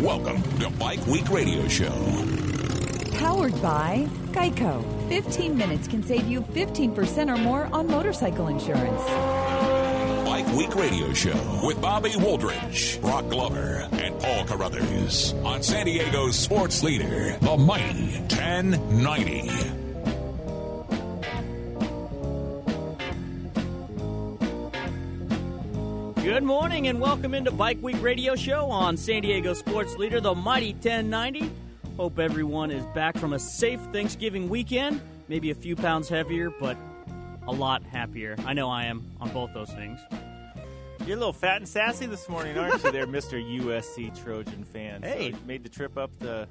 Welcome to Bike Week Radio Show. Powered by Geico. 15 minutes can save you 15% or more on motorcycle insurance. Bike Week Radio Show with Bobby Wooldridge, Broc Glover, and Paul Carruthers on San Diego's sports leader, the mighty 1090. Good morning and welcome into Bike Week Radio Show on San Diego sports leader, the mighty 1090. Hope everyone is back from a safe Thanksgiving weekend. Maybe a few pounds heavier, but a lot happier. I know I am on both those things. You're a little fat and sassy this morning, aren't you there, Mr. USC Trojan fan? Hey. So you made the trip up the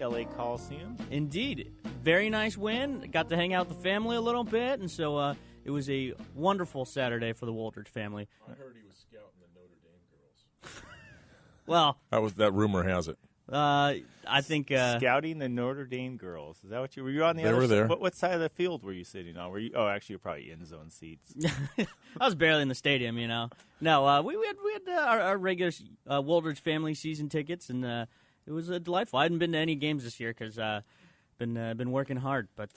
L.A. Coliseum? Indeed. Very nice win. Got to hang out with the family a little bit, and so it was a wonderful Saturday for the Wooldridge family. I heard he was scouting the Notre Dame girls. Well, That rumor has it. I think Scouting the Notre Dame girls. Is that what you were? You on the They other were there. What side of the field were you sitting on? Were you? Oh, actually, you're probably in zone seats. I was barely in the stadium, you know. No, we had our regular Wooldridge family season tickets, and it was delightful. I hadn't been to any games this year because been working hard, but.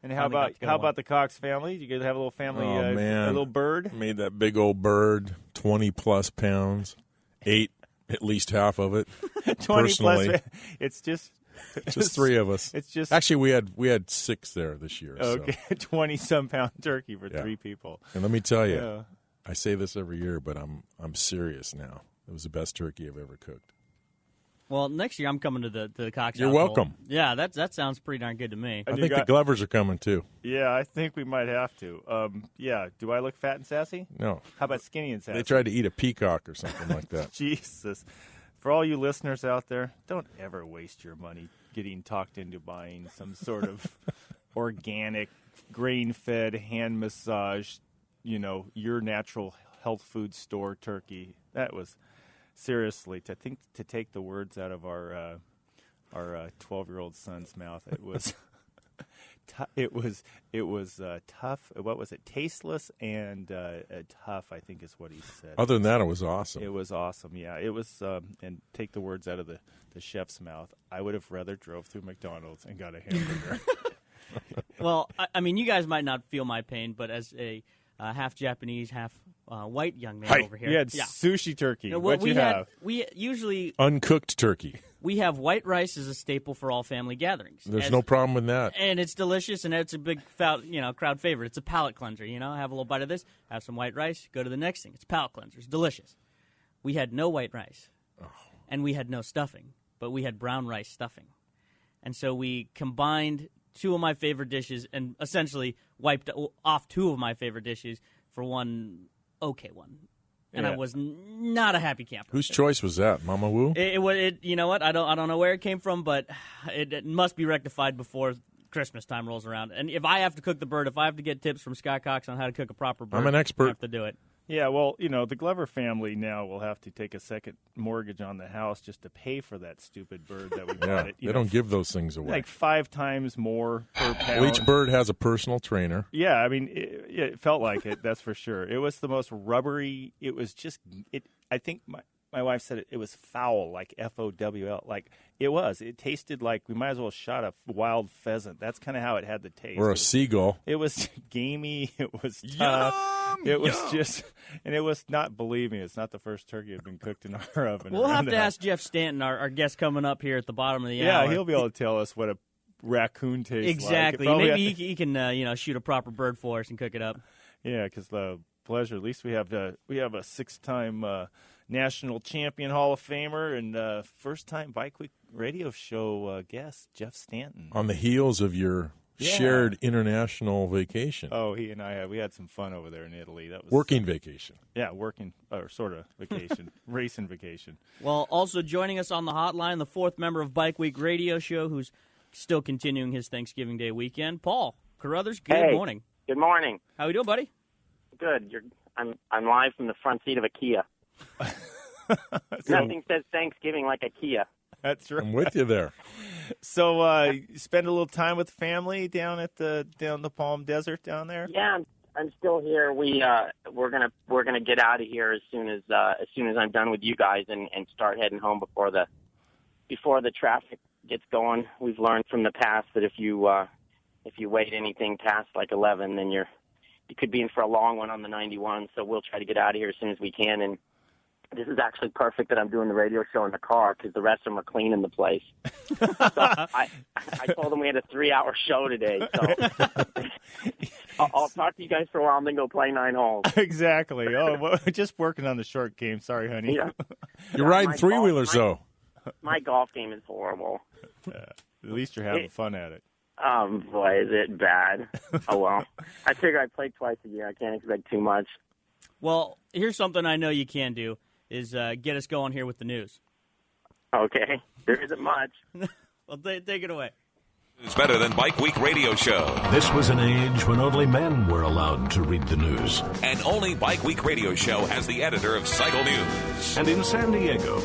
And how about the Cox family? Did you guys have a little family? Oh, man. A little bird. Made that big old bird, 20-plus pounds, ate at least half of it. 20 personally. plus. It's just three of us. It's just Actually, we had 6 there this year. okay. So. 20-some pound turkey for 3 people. And let me tell you, Yeah. I say this every year, but I'm serious now. It was the best turkey I've ever cooked. Well, next year I'm coming to the Cox. You're household. welcome. Yeah, that sounds pretty darn good to me. I think the Glovers are coming too. Yeah, I think we might have to. Yeah, do I look fat and sassy? No. How about skinny and sassy? They tried to eat a peacock or something like that. Jesus. For all you listeners out there, don't ever waste your money getting talked into buying some sort of organic, grain-fed, hand-massaged, your natural health food store turkey. That was, seriously, to take the words out of our 12-year-old son's mouth, it was... It was tough. What was it? Tasteless and tough, I think is what he said. Other than that, it was awesome. It was awesome, yeah. It was, and take the words out of the chef's mouth, I would have rather drove through McDonald's and got a hamburger. Well, I mean, you guys might not feel my pain, but as a half Japanese, half white young man over here. You had sushi turkey. What What'd you have? We usually... Uncooked turkey. We have white rice as a staple for all family gatherings. There's no problem with that. And it's delicious, and it's a big crowd favorite. It's a palate cleanser, Have a little bite of this, have some white rice, go to the next thing. It's a palate cleanser. It's delicious. We had no white rice, and we had no stuffing, but we had brown rice stuffing. And so we combined 2 of my favorite dishes and essentially wiped off 2 of my favorite dishes for one okay one. And I was not a happy camper. Whose choice was that, Mama Wu? It you know what? I don't know where it came from, but it must be rectified before Christmas time rolls around. And if I have to cook the bird, if I have to get tips from Scott Cox on how to cook a proper bird, I'm an expert. I have to do it. Yeah, well, the Glover family now will have to take a second mortgage on the house just to pay for that stupid bird that we bought. They don't give those things away. Like 5 times more per pound. Well, each bird has a personal trainer. Yeah, I mean, it felt like it, that's for sure. It was the most rubbery, it was just, I think my wife said it was foul, like F-O-W-L. Like, it was. It tasted like we might as well shot a wild pheasant. That's kind of how it had the taste. Or a seagull. It was gamey. It was tough. It was just, and it was not, believe me, it's not the first turkey that's been cooked in our oven. We'll have to ask Jeff Stanton, our guest coming up here at the bottom of the hour. Yeah, he'll be able to tell us what a raccoon tastes like. Exactly. Maybe he can shoot a proper bird for us and cook it up. Yeah, because the pleasure. At least we have a 6-time national champion Hall of Famer and first-time Bike Week radio show guest, Jeff Stanton. On the heels of your shared international vacation. Oh, he and I, we had some fun over there in Italy. That was working vacation. Yeah, working, or sort of vacation, racing vacation. Well, also joining us on the hotline, the 4th member of Bike Week radio show who's still continuing his Thanksgiving Day weekend, Paul Carruthers. Good morning. Good morning. How you doing, buddy? Good. I'm live from the front seat of a Kia. Nothing says Thanksgiving like a Kia. That's right. I'm with you there. So, you spend a little time with the family down at the Palm Desert down there? Yeah, I'm still here. We're gonna get out of here as soon as I'm done with you guys and start heading home before the before the traffic gets going. We've learned from the past that if you wait anything past like 11, then you could be in for a long one on the 91. So we'll try to get out of here as soon as we can. And this is actually perfect that I'm doing the radio show in the car because the rest of them are cleaning the place. So I told them we had a 3-hour show today. So I'll talk to you guys for a while and then go play 9 holes. Exactly. Oh, well, just working on the short game. Sorry, honey. Yeah. You're riding three-wheelers, though. My golf game is horrible. At least you're having fun at it. Boy, is it bad. Oh, well. I figure I play twice a year. I can't expect too much. Well, here's something I know you can do, is get us going here with the news. Okay. There isn't much. Well, take it away. It's better than Bike Week radio show. This was an age when only men were allowed to read the news. And only Bike Week radio show has the editor of Cycle News. And in San Diego,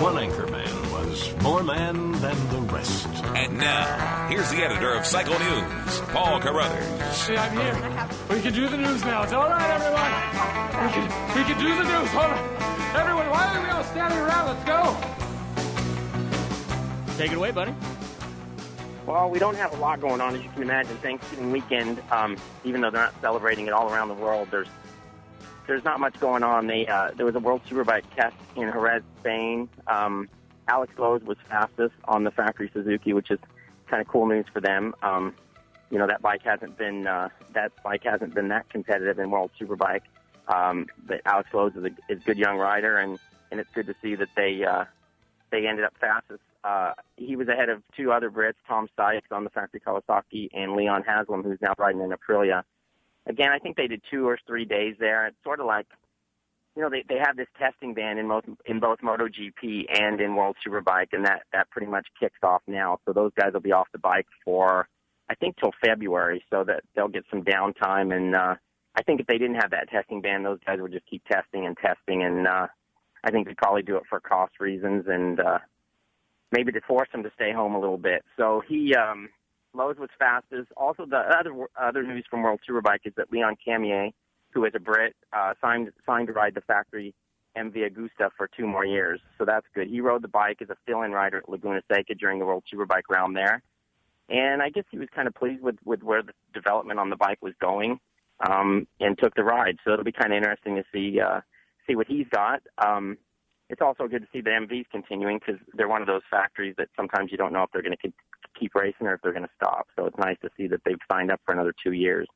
one anchor man was more man than the rest. And now, here's the editor of Cycle News, Paul Carruthers. Hey, I'm here. We can do the news now. It's all right, everyone. We can do the news. Hold on. Everyone, why are we all standing around? Let's go. Take it away, buddy. Well, we don't have a lot going on, as you can imagine. Thanksgiving weekend, even though they're not celebrating it all around the world, there's not much going on. There was a World Superbike test in Jerez, Spain. Alex Lowe's was fastest on the factory Suzuki, which is kind of cool news for them. That bike hasn't been that competitive in World Superbike. But Alex Lowe's is a good young rider, and it's good to see that they ended up fastest. He was ahead of 2 other Brits, Tom Sykes on the factory Kawasaki and Leon Haslam, who's now riding in Aprilia. Again, I think they did 2 or 3 days there. It's sort of like, they have this testing ban in both MotoGP and in World Superbike, and that pretty much kicks off now. So those guys will be off the bike for, I think, till February, so that they'll get some downtime. And I think if they didn't have that testing ban, those guys would just keep testing, and I think they'd probably do it for cost reasons and maybe to force him to stay home a little bit. So Lowe's was fastest. Also, the other news from World Superbike is that Leon Camier, who is a Brit, signed to ride the factory MV Agusta for 2 more years. So that's good. He rode the bike as a fill-in rider at Laguna Seca during the World Superbike round there. And I guess he was kind of pleased with where the development on the bike was going, and took the ride. So it'll be kind of interesting to see what he's got. It's also good to see the MVs continuing because they're one of those factories that sometimes you don't know if they're going to keep racing or if they're going to stop. So it's nice to see that they've signed up for another 2 years.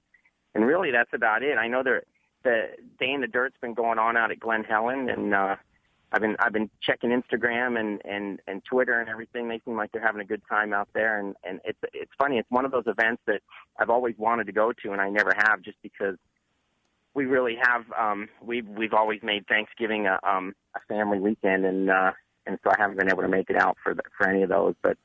And really, that's about it. I know the Day in the Dirt's been going on out at Glen Helen, and I've been checking Instagram and Twitter and everything. They seem like they're having a good time out there, and it's funny. It's one of those events that I've always wanted to go to, and I never have, just because we really have. We've always made Thanksgiving a family weekend, and so I haven't been able to make it out for any of those. But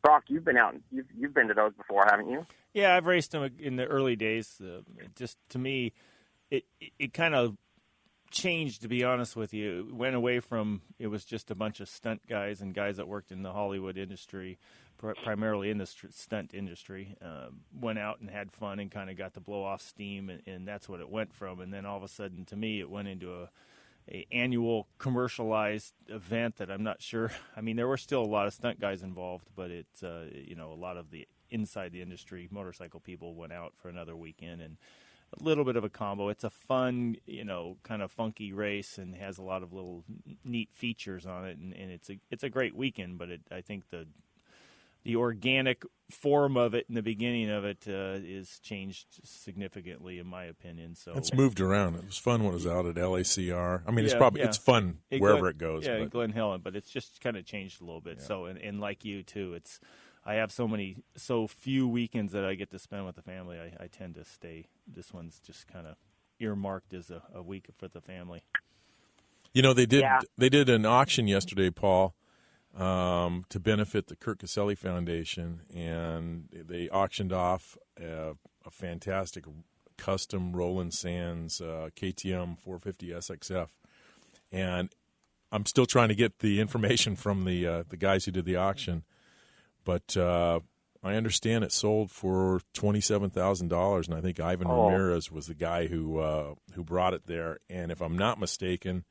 Broc, you've been out. You've been to those before, haven't you? Yeah, I've raced them in the early days. Just to me, it kind of changed, to be honest with you. It went away from, it was just a bunch of stunt guys and guys that worked in the Hollywood industry, primarily in the stunt industry, went out and had fun and kind of got to blow off steam, and that's what it went from. And then all of a sudden, to me, it went into a annual commercialized event that I'm not sure. I mean, there were still a lot of stunt guys involved, but it's a lot of the inside the industry motorcycle people went out for another weekend, and a little bit of a combo. It's a fun, kind of funky race, and has a lot of little neat features on it, and it's a great weekend. But I think the organic form of it in the beginning of it is changed significantly, in my opinion. So it's moved around. It was fun when it was out at LACR. I mean, it's fun wherever it goes. Yeah, Glen Helen, but it's just kind of changed a little bit. Yeah. So and like you too, I have so few weekends that I get to spend with the family. I tend to stay. This one's just kind of earmarked as a week for the family. They did an auction yesterday, Paul, to benefit the Kurt Caselli Foundation, and they auctioned off a fantastic custom Roland Sands KTM 450 SXF, and I'm still trying to get the information from the guys who did the auction. But I understand it sold for $27,000, and I think Ivan Ramirez was the guy who brought it there. And if I'm not mistaken,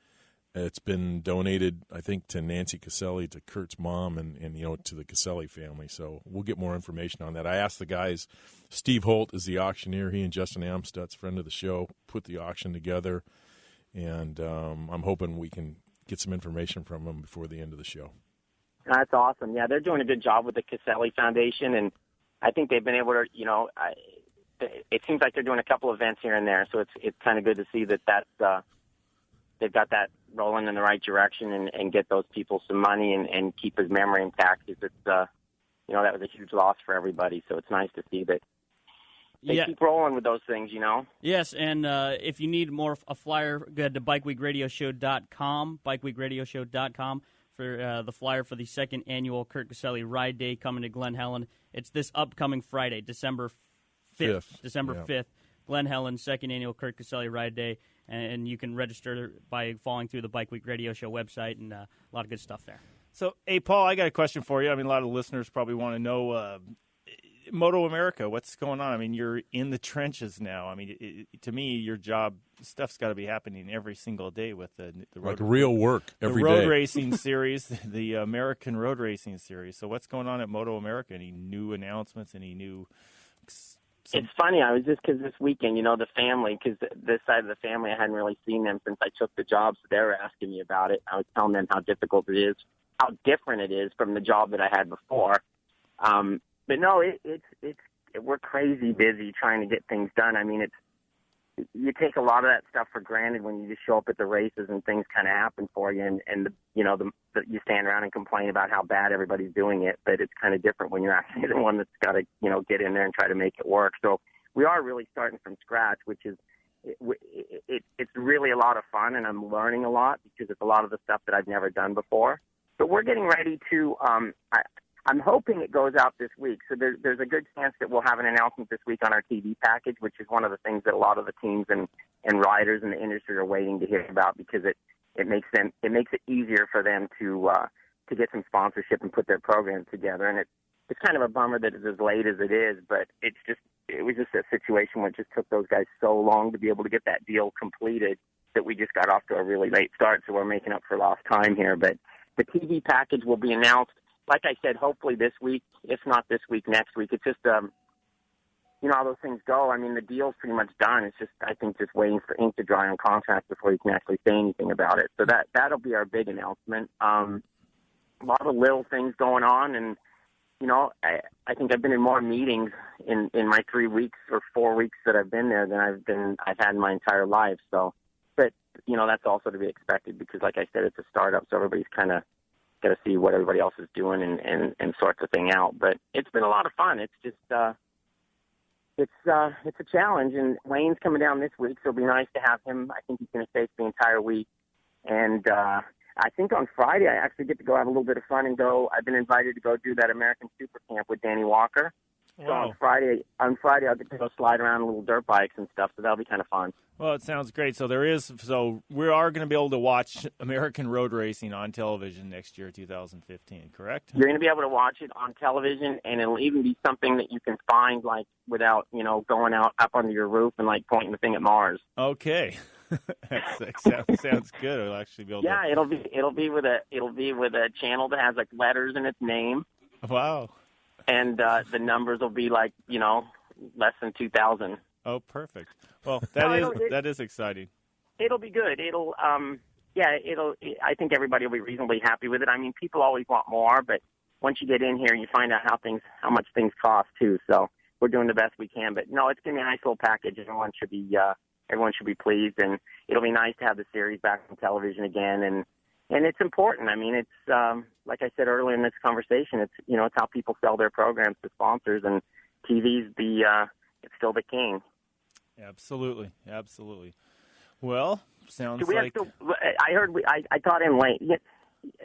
It's been donated, I think, to Nancy Caselli, to Kurt's mom, and to the Caselli family. So we'll get more information on that. I asked the guys. Steve Holt is the auctioneer. He and Justin Amstutz, friend of the show, put the auction together, and I'm hoping we can get some information from them before the end of the show. That's awesome. Yeah, they're doing a good job with the Caselli Foundation, and I think they've been able to, it seems like they're doing a couple events here and there, so it's kind of good to see that they've got that rolling in the right direction and get those people some money and keep his memory intact. Because it's, that was a huge loss for everybody, so it's nice to see that they keep rolling with those things, Yes, and if you need a flyer, go ahead to bikeweekradioshow.com, bikeweekradioshow.com for the flyer for the second annual Kurt Caselli Ride Day coming to Glen Helen. It's this upcoming Friday, December 5th. December 5th, Glen Helen, second annual Kurt Caselli Ride Day. And you can register by following through the Bike Week Radio Show website, and a lot of good stuff there. So, hey, Paul, I got a question for you. I mean, a lot of listeners probably want to know Moto America, what's going on? I mean, you're in the trenches now. I mean, to me, your job, stuff's got to be happening every single day with the road, like real work every day. The road racing series, the American Road Racing Series. So what's going on at Moto America? Any new announcements? Any new... It's funny. I was just because this weekend, the family, because this side of the family, I hadn't really seen them since I took the job, so they were asking me about it. I was telling them how difficult it is, how different it is from the job that I had before. But no, we're crazy busy trying to get things done. I mean, you take a lot of that stuff for granted when you just show up at the races and things kind of happen for you, and you stand around and complain about how bad everybody's doing it. But it's kind of different when you're actually the one that's got to get in there and try to make it work. So we are really starting from scratch, which is it's really a lot of fun, and I'm learning a lot because it's a lot of the stuff that I've never done before. But we're getting ready to. I'm hoping it goes out this week. So there's a good chance that we'll have an announcement this week on our TV package, which is one of the things that a lot of the teams and riders in the industry are waiting to hear about, because it makes it easier for them to get some sponsorship and put their programs together. And it's kind of a bummer that it's as late as it is, but it was just a situation where it just took those guys so long to be able to get that deal completed that we just got off to a really late start. So we're making up for lost time here. But the TV package will be announced, like I said, hopefully this week, if not this week, next week. It's just, how those things go. I mean, the deal's pretty much done. It's just, I think, just waiting for ink to dry on contracts before you can actually say anything about it. So that'll be our big announcement. A lot of little things going on, and, I think I've been in more meetings in my 3 weeks or 4 weeks that I've been there than I've had in my entire life. So, but, that's also to be expected because, like I said, it's a startup, so everybody's kind of got to see what everybody else is doing and sort the thing out. But it's been a lot of fun. It's just it's a challenge. And Wayne's coming down this week, so it'll be nice to have him. I think he's going to stay for the entire week. And I think on Friday I actually get to go have a little bit of fun and go. I've been invited to go do that American Super Camp with Danny Walker. Wow. So on Friday I'll get to go slide around little dirt bikes and stuff. So that'll be kind of fun. Well, it sounds great. So we are going to be able to watch American road racing on television next year, 2015, correct? You're going to be able to watch it on television, and it'll even be something that you can find, like, without, going out up under your roof and, like, pointing the thing at Mars. Okay. That sounds good. It'll actually be able to... it'll be with a channel that has, like, letters in its name. Wow. And the numbers will be, like, less than 2,000. Oh, perfect. Well, that is exciting. It'll be good. I think everybody will be reasonably happy with it. I mean, people always want more, but once you get in here, you find out how much things cost too. So we're doing the best we can. But no, it's going to be a nice little package. Everyone should be pleased, and it'll be nice to have the series back on television again. And it's important. I mean, it's like I said earlier in this conversation. It's it's how people sell their programs to sponsors, and TV's it's still the king. Absolutely. Well, sounds like... I heard... I thought in late...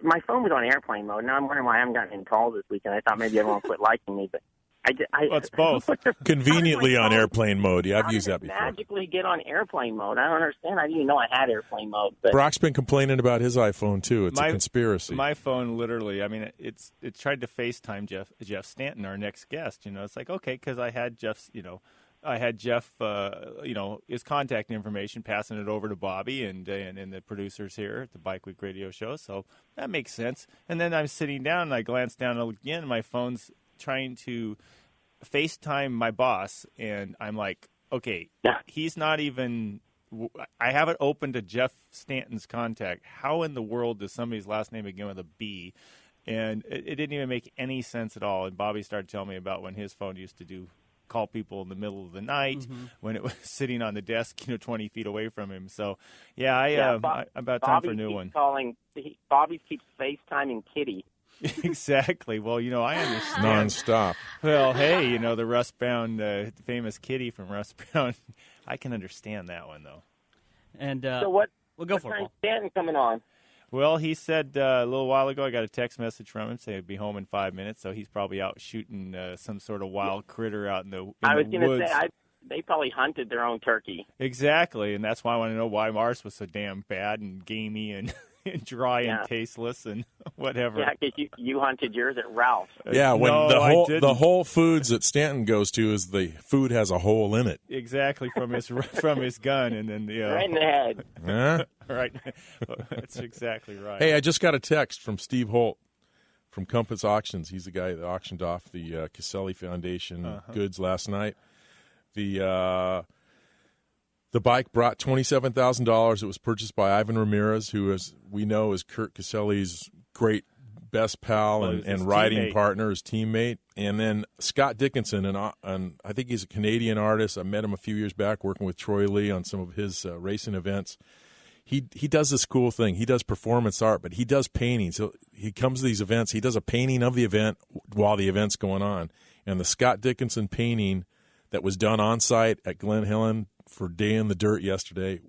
My phone was on airplane mode. Now I'm wondering why I haven't gotten any calls this weekend. I thought maybe everyone quit liking me, but... Well, it's both. Conveniently on airplane mode. Yeah, I've used that before. Magically get on airplane mode. I don't understand. I didn't even know I had airplane mode. But... Brock's been complaining about his iPhone, too. It's a conspiracy. My phone, literally, I mean, it tried to FaceTime Jeff Stanton, our next guest. It's like, okay, because I had Jeff's, I had Jeff, his contact information, passing it over to Bobby and the producers here at the Bike Week Radio Show. So that makes sense. And then I'm sitting down and I glance down again. And my phone's trying to FaceTime my boss, and I'm like, okay, he's not even. I have it open to Jeff Stanton's contact. How in the world does somebody's last name begin with a B? And it didn't even make any sense at all. And Bobby started telling me about when his phone used to call people in the middle of the night when it was sitting on the desk, 20 feet away from him. So, about time for a new one. Bobby keeps FaceTiming Kitty. Exactly. Well, I understand. Nonstop. Well, hey, the Rustbound, famous Kitty from Rustbound. I can understand that one, though. And so what? We'll go for it. Stanton coming on. Well, he said a little while ago, I got a text message from him saying he'd be home in 5 minutes, so he's probably out shooting some sort of wild critter out in the woods. I was going to say, they probably hunted their own turkey. Exactly, and that's why I want to know why ours was so damn bad and gamey and dry and tasteless and whatever. Yeah, because you hunted yours at Ralph's. Yeah, when the Whole Foods that Stanton goes to is the food has a hole in it. Exactly, from his gun, and then right in the head. Huh? Right, that's exactly right. Hey, I just got a text from Steve Holt from Compass Auctions. He's the guy that auctioned off the Caselli Foundation goods last night. The bike brought $27,000. It was purchased by Ivan Ramirez, who, as we know, is Kurt Caselli's great best pal and riding partner, his teammate. And then Scott Dickinson, and I think he's a Canadian artist. I met him a few years back working with Troy Lee on some of his racing events. He does this cool thing. He does performance art, but he does painting. So he comes to these events. He does a painting of the event while the event's going on. And the Scott Dickinson painting that was done on site at Glen Helen for Day in the Dirt yesterday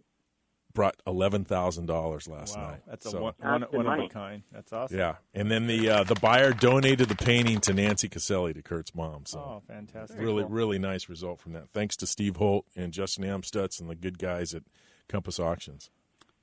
brought $11,000 last night. That's one of a kind. That's awesome. Yeah, and then the buyer donated the painting to Nancy Caselli, to Kurt's mom. So fantastic! Really nice result from that. Thanks to Steve Holt and Justin Amstutz and the good guys at Compass Auctions.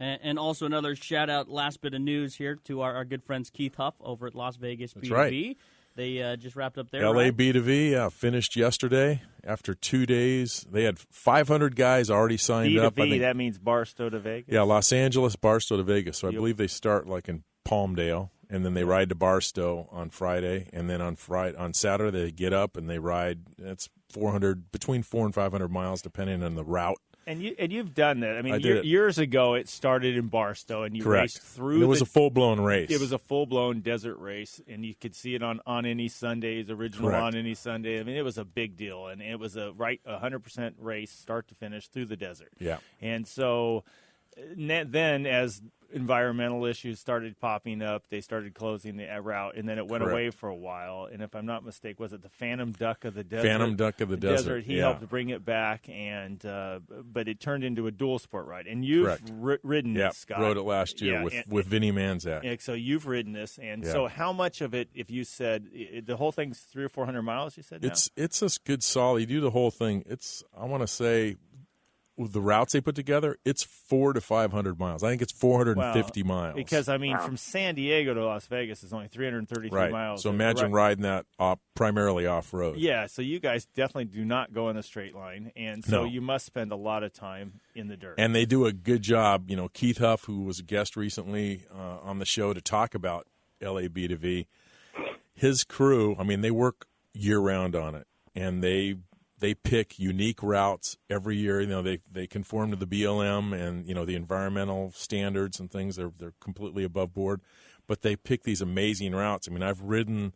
And also another shout-out, last bit of news here, to our good friends Keith Huff over at Las Vegas That's B2B. Right. They just wrapped up their LA B2V finished yesterday. After 2 days, they had 500 guys already signed up. B2V, that means Barstow to Vegas? Yeah, Los Angeles, Barstow to Vegas. So I believe they start like in Palmdale, and then they ride to Barstow on Friday, and then on Saturday they get up and they ride. It's between 400 and 500 miles, depending on the route. And you've done that. I mean, years ago it started in Barstow, and you raced through. It was a full-blown race. It was a full-blown desert race, and you could see it on Any Sundays, original On Any Sunday. I mean, it was a big deal, and it was a 100% race, start to finish, through the desert. Yeah. And so then as environmental issues started popping up, they started closing the route, and then it went away for a while. And if I'm not mistaken, was it the Phantom Duck of the Desert? Phantom Duck of the Desert. He helped bring it back, and but it turned into a dual sport ride. And you've ridden this, Scott. Rode it last year with Vinnie Manzak. Yeah, so you've ridden this, and so how much of it, if you said the whole thing's 300 or 400 miles, you said? It's a good solid. You do the whole thing. I want to say, with the routes they put together, it's 400 to 500 miles. I think it's 450 miles. Because, I mean, from San Diego to Las Vegas is only 333 miles. So imagine riding that primarily off-road. Yeah, so you guys definitely do not go in a straight line, and so you must spend a lot of time in the dirt. And they do a good job. You know, Keith Huff, who was a guest recently on the show to talk about LA B2V, his crew, I mean, they work year-round on it, and they pick unique routes every year. You know, they conform to the BLM and, you know, the environmental standards and things. They're completely above board, but they pick these amazing routes. I mean, I've ridden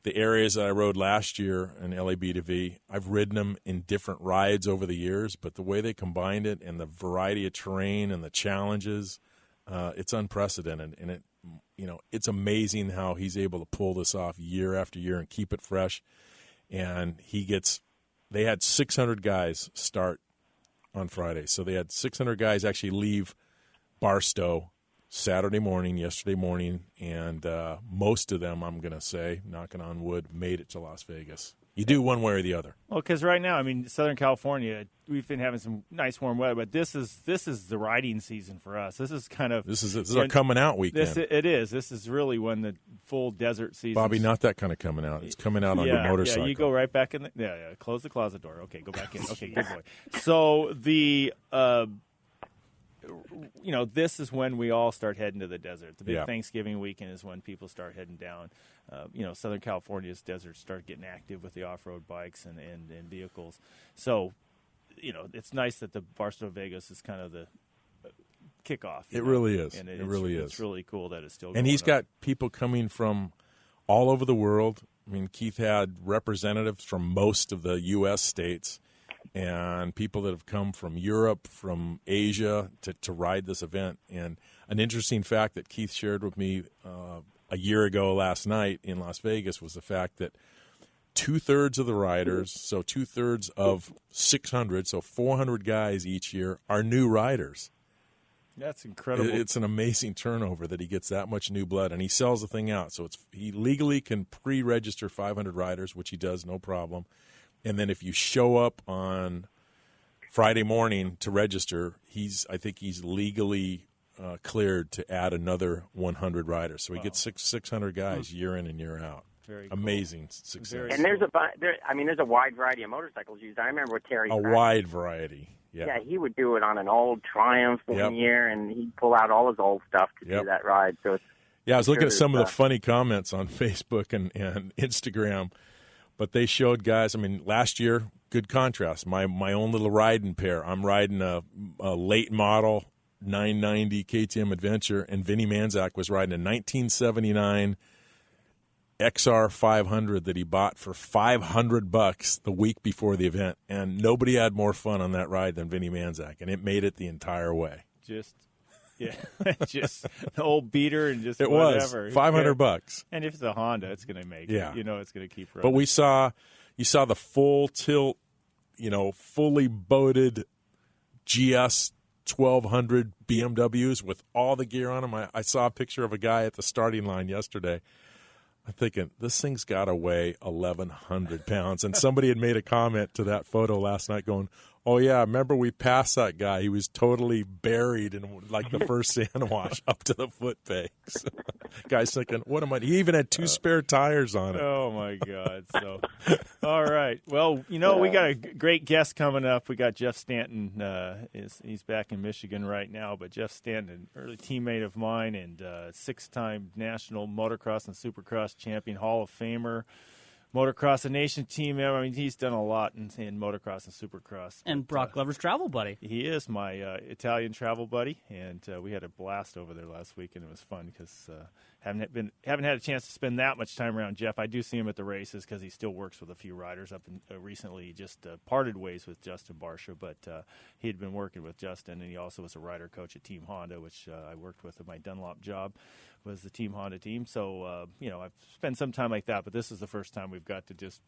the areas that I rode last year in LA B2V. I've ridden them in different rides over the years, but the way they combined it and the variety of terrain and the challenges, it's unprecedented. And it's amazing how he's able to pull this off year after year and keep it fresh. And they had 600 guys start on Friday. So they had 600 guys actually leave Barstow yesterday morning, and most of them, I'm going to say, knocking on wood, made it to Las Vegas. You do one way or the other. Well, because right now, I mean, Southern California, we've been having some nice warm weather, but this is the riding season for us. This is kind of this is our coming out weekend. It is. This is really when the full desert season. Bobby, not that kind of coming out. It's coming out on your motorcycle. Yeah, you go right back in. Close the closet door. Okay, go back in. Okay, good boy. So the. This is when we all start heading to the desert. The big Thanksgiving weekend is when people start heading down. Southern California's deserts start getting active with the off-road bikes and vehicles. So, it's nice that the Barstow Vegas is kind of the kickoff. It really is. And it really is. It's really cool that it's still going on. And he's got people coming from all over the world. I mean, Keith had representatives from most of the U.S. states and people that have come from Europe, from Asia to ride this event. And an interesting fact that Keith shared with me a year ago last night in Las Vegas was the fact that 2/3 of the riders, so 2/3 of 600, so 400 guys each year, are new riders. That's incredible. It's an amazing turnover that he gets that much new blood, and he sells the thing out. So he legally can pre-register 500 riders, which he does, no problem. And then if you show up on Friday morning to register, I think he's legally cleared to add another 100 riders. So he gets 600 guys year in and year out. Very cool. Amazing success. And there's a wide variety of motorcycles used. I remember with Terry. Wide variety. Yeah, he would do it on an old Triumph one year, and he'd pull out all his old stuff to do that ride. So I was looking at some of the funny comments on Facebook and Instagram. But they showed guys, I mean, last year, good contrast. My own little riding pair. I'm riding a late model 990 KTM Adventure, and Vinny Manzak was riding a 1979 XR 500 that he bought for $500 the week before the event. And nobody had more fun on that ride than Vinny Manzak, and it made it the entire way. Just the old beater and just it whatever. Was $500. And if it's a Honda, it's going to make it. It's going to keep running. But you saw the full tilt, fully boated GS 1200 BMWs with all the gear on them. I saw a picture of a guy at the starting line yesterday. I'm thinking, this thing's got to weigh 1,100 pounds. And somebody had made a comment to that photo last night going, oh, yeah, remember we passed that guy. He was totally buried in, like, the first sand wash up to the foot pegs. Guy's thinking, what am I? He even had 2 spare tires on it. Oh, my God. So, all right. Well, we got a great guest coming up. We got Jeff Stanton. He's back in Michigan right now. But Jeff Stanton, an early teammate of mine and 6-time national motocross and supercross champion, Hall of Famer. Motocross a Nation team member. I mean, he's done a lot in motocross and supercross. And Broc Glover's travel buddy. He is my Italian travel buddy, and we had a blast over there last week, and it was fun because haven't had a chance to spend that much time around Jeff. I do see him at the races because he still works with a few riders. Recently, he just parted ways with Justin Barsha, but he had been working with Justin, and he also was a rider coach at Team Honda, which I worked with at my Dunlop job. Was the Team Honda team. So, I've spent some time like that, but this is the first time we've got to just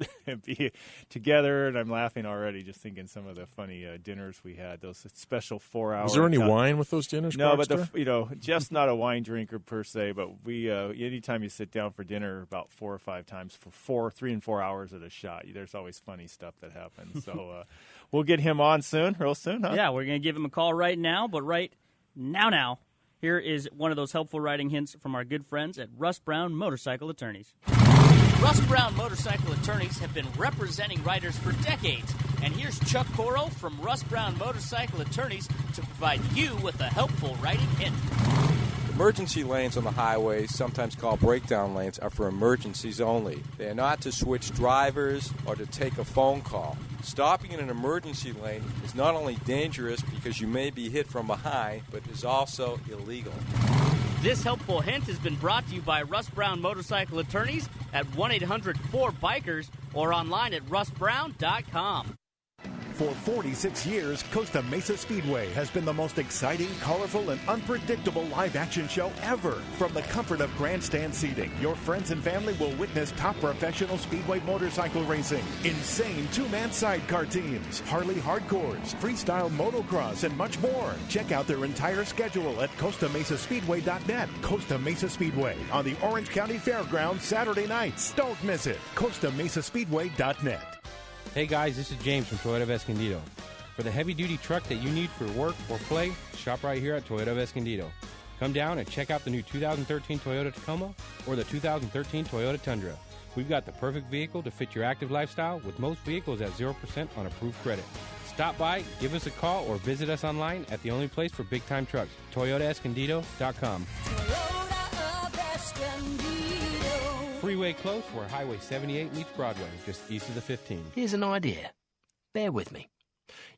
be together, and I'm laughing already just thinking some of the funny dinners we had, those special 4-hour. Was there any wine with those dinners? No, but Jeff's not a wine drinker per se, but we anytime you sit down for dinner about 4 or 5 times for 3 and 4 hours at a shot, there's always funny stuff that happens. So we'll get him on real soon, huh? Yeah, we're going to give him a call right now, but right now. Here is one of those helpful riding hints from our good friends at Russ Brown Motorcycle Attorneys. Russ Brown Motorcycle Attorneys have been representing riders for decades. And here's Chuck Coro from Russ Brown Motorcycle Attorneys to provide you with a helpful riding hint. Emergency lanes on the highway, sometimes called breakdown lanes, are for emergencies only. They are not to switch drivers or to take a phone call. Stopping in an emergency lane is not only dangerous because you may be hit from behind, but is also illegal. This helpful hint has been brought to you by Russ Brown Motorcycle Attorneys at 1-800-4BIKERS or online at russbrown.com. For 46 years, Costa Mesa Speedway has been the most exciting, colorful, and unpredictable live-action show ever. From the comfort of grandstand seating, your friends and family will witness top professional speedway motorcycle racing, insane two-man sidecar teams, Harley hardcores, freestyle motocross, and much more. Check out their entire schedule at CostaMesaSpeedway.net. Costa Mesa Speedway on the Orange County Fairgrounds Saturday nights. Don't miss it. CostaMesaSpeedway.net. Hey guys, this is James from Toyota of Escondido. For the heavy-duty truck that you need for work or play, shop right here at Toyota of Escondido. Come down and check out the new 2013 Toyota Tacoma or the 2013 Toyota Tundra. We've got the perfect vehicle to fit your active lifestyle with most vehicles at 0% on approved credit. Stop by, give us a call, or visit us online at the only place for big-time trucks, ToyotaEscondido.com. Toyota of Escondido. Freeway close where Highway 78 meets Broadway, just east of the 15. Here's an idea. Bear with me.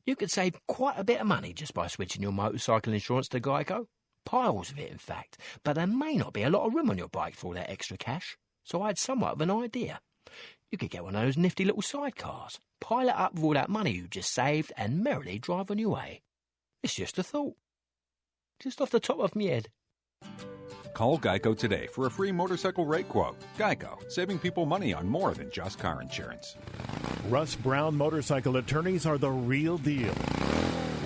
You could save quite a bit of money just by switching your motorcycle insurance to Geico. Piles of it, in fact. But there may not be a lot of room on your bike for all that extra cash. So I had somewhat of an idea. You could get one of those nifty little sidecars, pile it up with all that money you just saved, and merrily drive on your way. It's just a thought. Just off the top of my head. Call Geico today for a free motorcycle rate quote. Geico, saving people money on more than just car insurance. Russ Brown Motorcycle Attorneys are the real deal.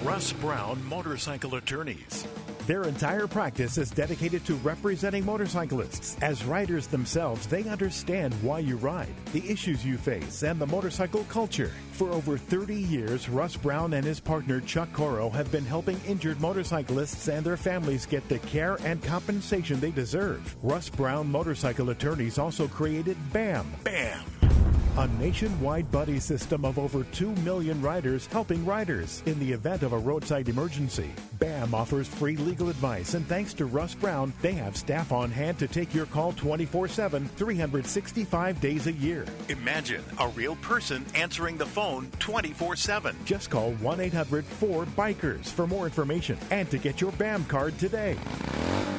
Russ Brown Motorcycle Attorneys. Their entire practice is dedicated to representing motorcyclists. As riders themselves, they understand why you ride, the issues you face, and the motorcycle culture. For over 30 years, Russ Brown and his partner Chuck Coro have been helping injured motorcyclists and their families get the care and compensation they deserve. Russ Brown Motorcycle Attorneys also created BAM. BAM! A nationwide buddy system of over 2 million riders helping riders in the event of a roadside emergency. BAM offers free legal advice, and thanks to Russ Brown, they have staff on hand to take your call 24/7, 365 days a year. Imagine a real person answering the phone 24/7. Just call 1-800-4BIKERS for more information and to get your BAM card today.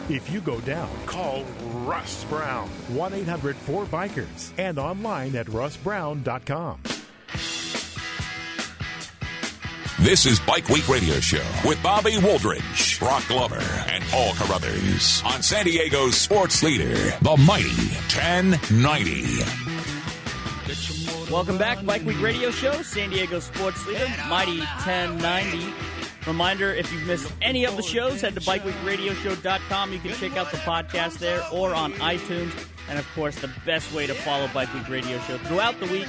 If you go down, call Russ Brown, 1-800-4BIKERS, and online at russbrown.com. This is Bike Week Radio Show with Bobby Wooldridge, Broc Glover, and Paul Carruthers on San Diego's sports leader, the mighty 1090. Welcome back, Bike Week Radio Show, San Diego sports leader, mighty 1090. Reminder, if you've missed any of the shows, head to bikeweekradioshow.com. You can check out the podcast there or on iTunes. And, of course, the best way to follow Bike Week Radio Show throughout the week,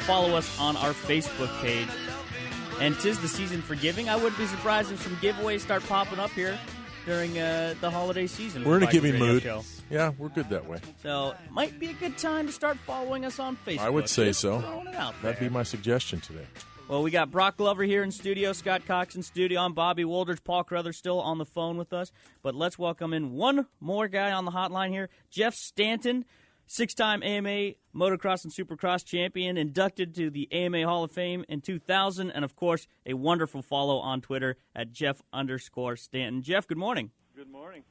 follow us on our Facebook page. And 'tis the season for giving. I wouldn't be surprised if some giveaways start popping up here during the holiday season. We're in a giving mood. Show. Yeah, we're good that way. So it might be a good time to start following us on Facebook. I would say Just so. throwing it out there. That'd be my suggestion today. Well, we got Broc Glover here in studio, Scott Cox in studio. I'm Bobby Wooldridge, Paul Carruthers still on the phone with us. But let's welcome in one more guy on the hotline here, Jeff Stanton, 6-time AMA Motocross and Supercross champion, inducted to the AMA Hall of Fame in 2000, and, of course, a wonderful follow on Twitter at Jeff_Stanton. Jeff, good morning. Good morning.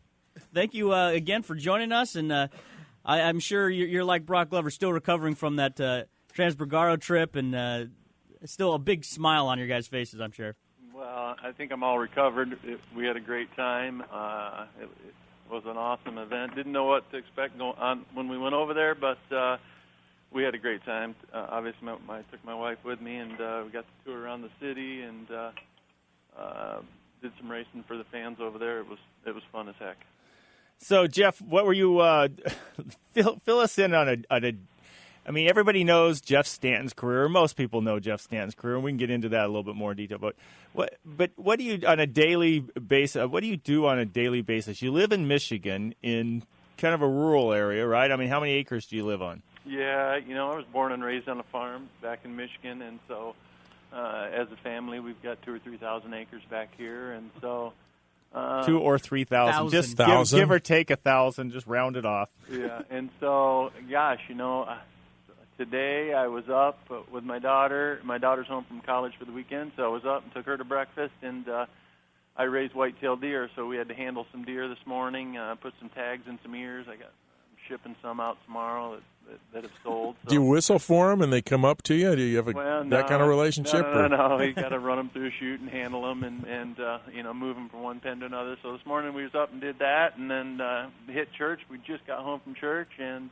Thank you again for joining us, and I'm sure you're like Broc Glover, still recovering from that Transborgaro trip, and still a big smile on your guys' faces, I'm sure. Well, I think I'm all recovered. We had a great time. It was an awesome event. Didn't know what to expect going on when we went over there, but we had a great time. Obviously, I took my wife with me, and we got to tour around the city and did some racing for the fans over there. It was fun as heck. So, Jeff, what were you fill us in on a I mean, everybody knows Jeff Stanton's career. Most people know Jeff Stanton's career, and we can get into that a little bit more in detail. But what do you on a daily basis? What do you do on a daily basis? You live in Michigan, in kind of a rural area, right? I mean, how many acres do you live on? Yeah, I was born and raised on a farm back in Michigan, and so as a family, we've got 2,000 or 3,000 acres back here, and so 2,000 or 3,000, just give or take 1,000, just round it off. Yeah, and so, gosh, today I was up with my daughter. My daughter's home from college for the weekend, so I was up and took her to breakfast, and I raised white-tailed deer, so we had to handle some deer this morning, put some tags in some ears. I got shipping some out tomorrow that have sold. So. Do you whistle for them and they come up to you? Do you have that kind of relationship? No. You got to run them through a chute and handle them and move them from one pen to another. So this morning we was up and did that, and then hit church. We just got home from church, and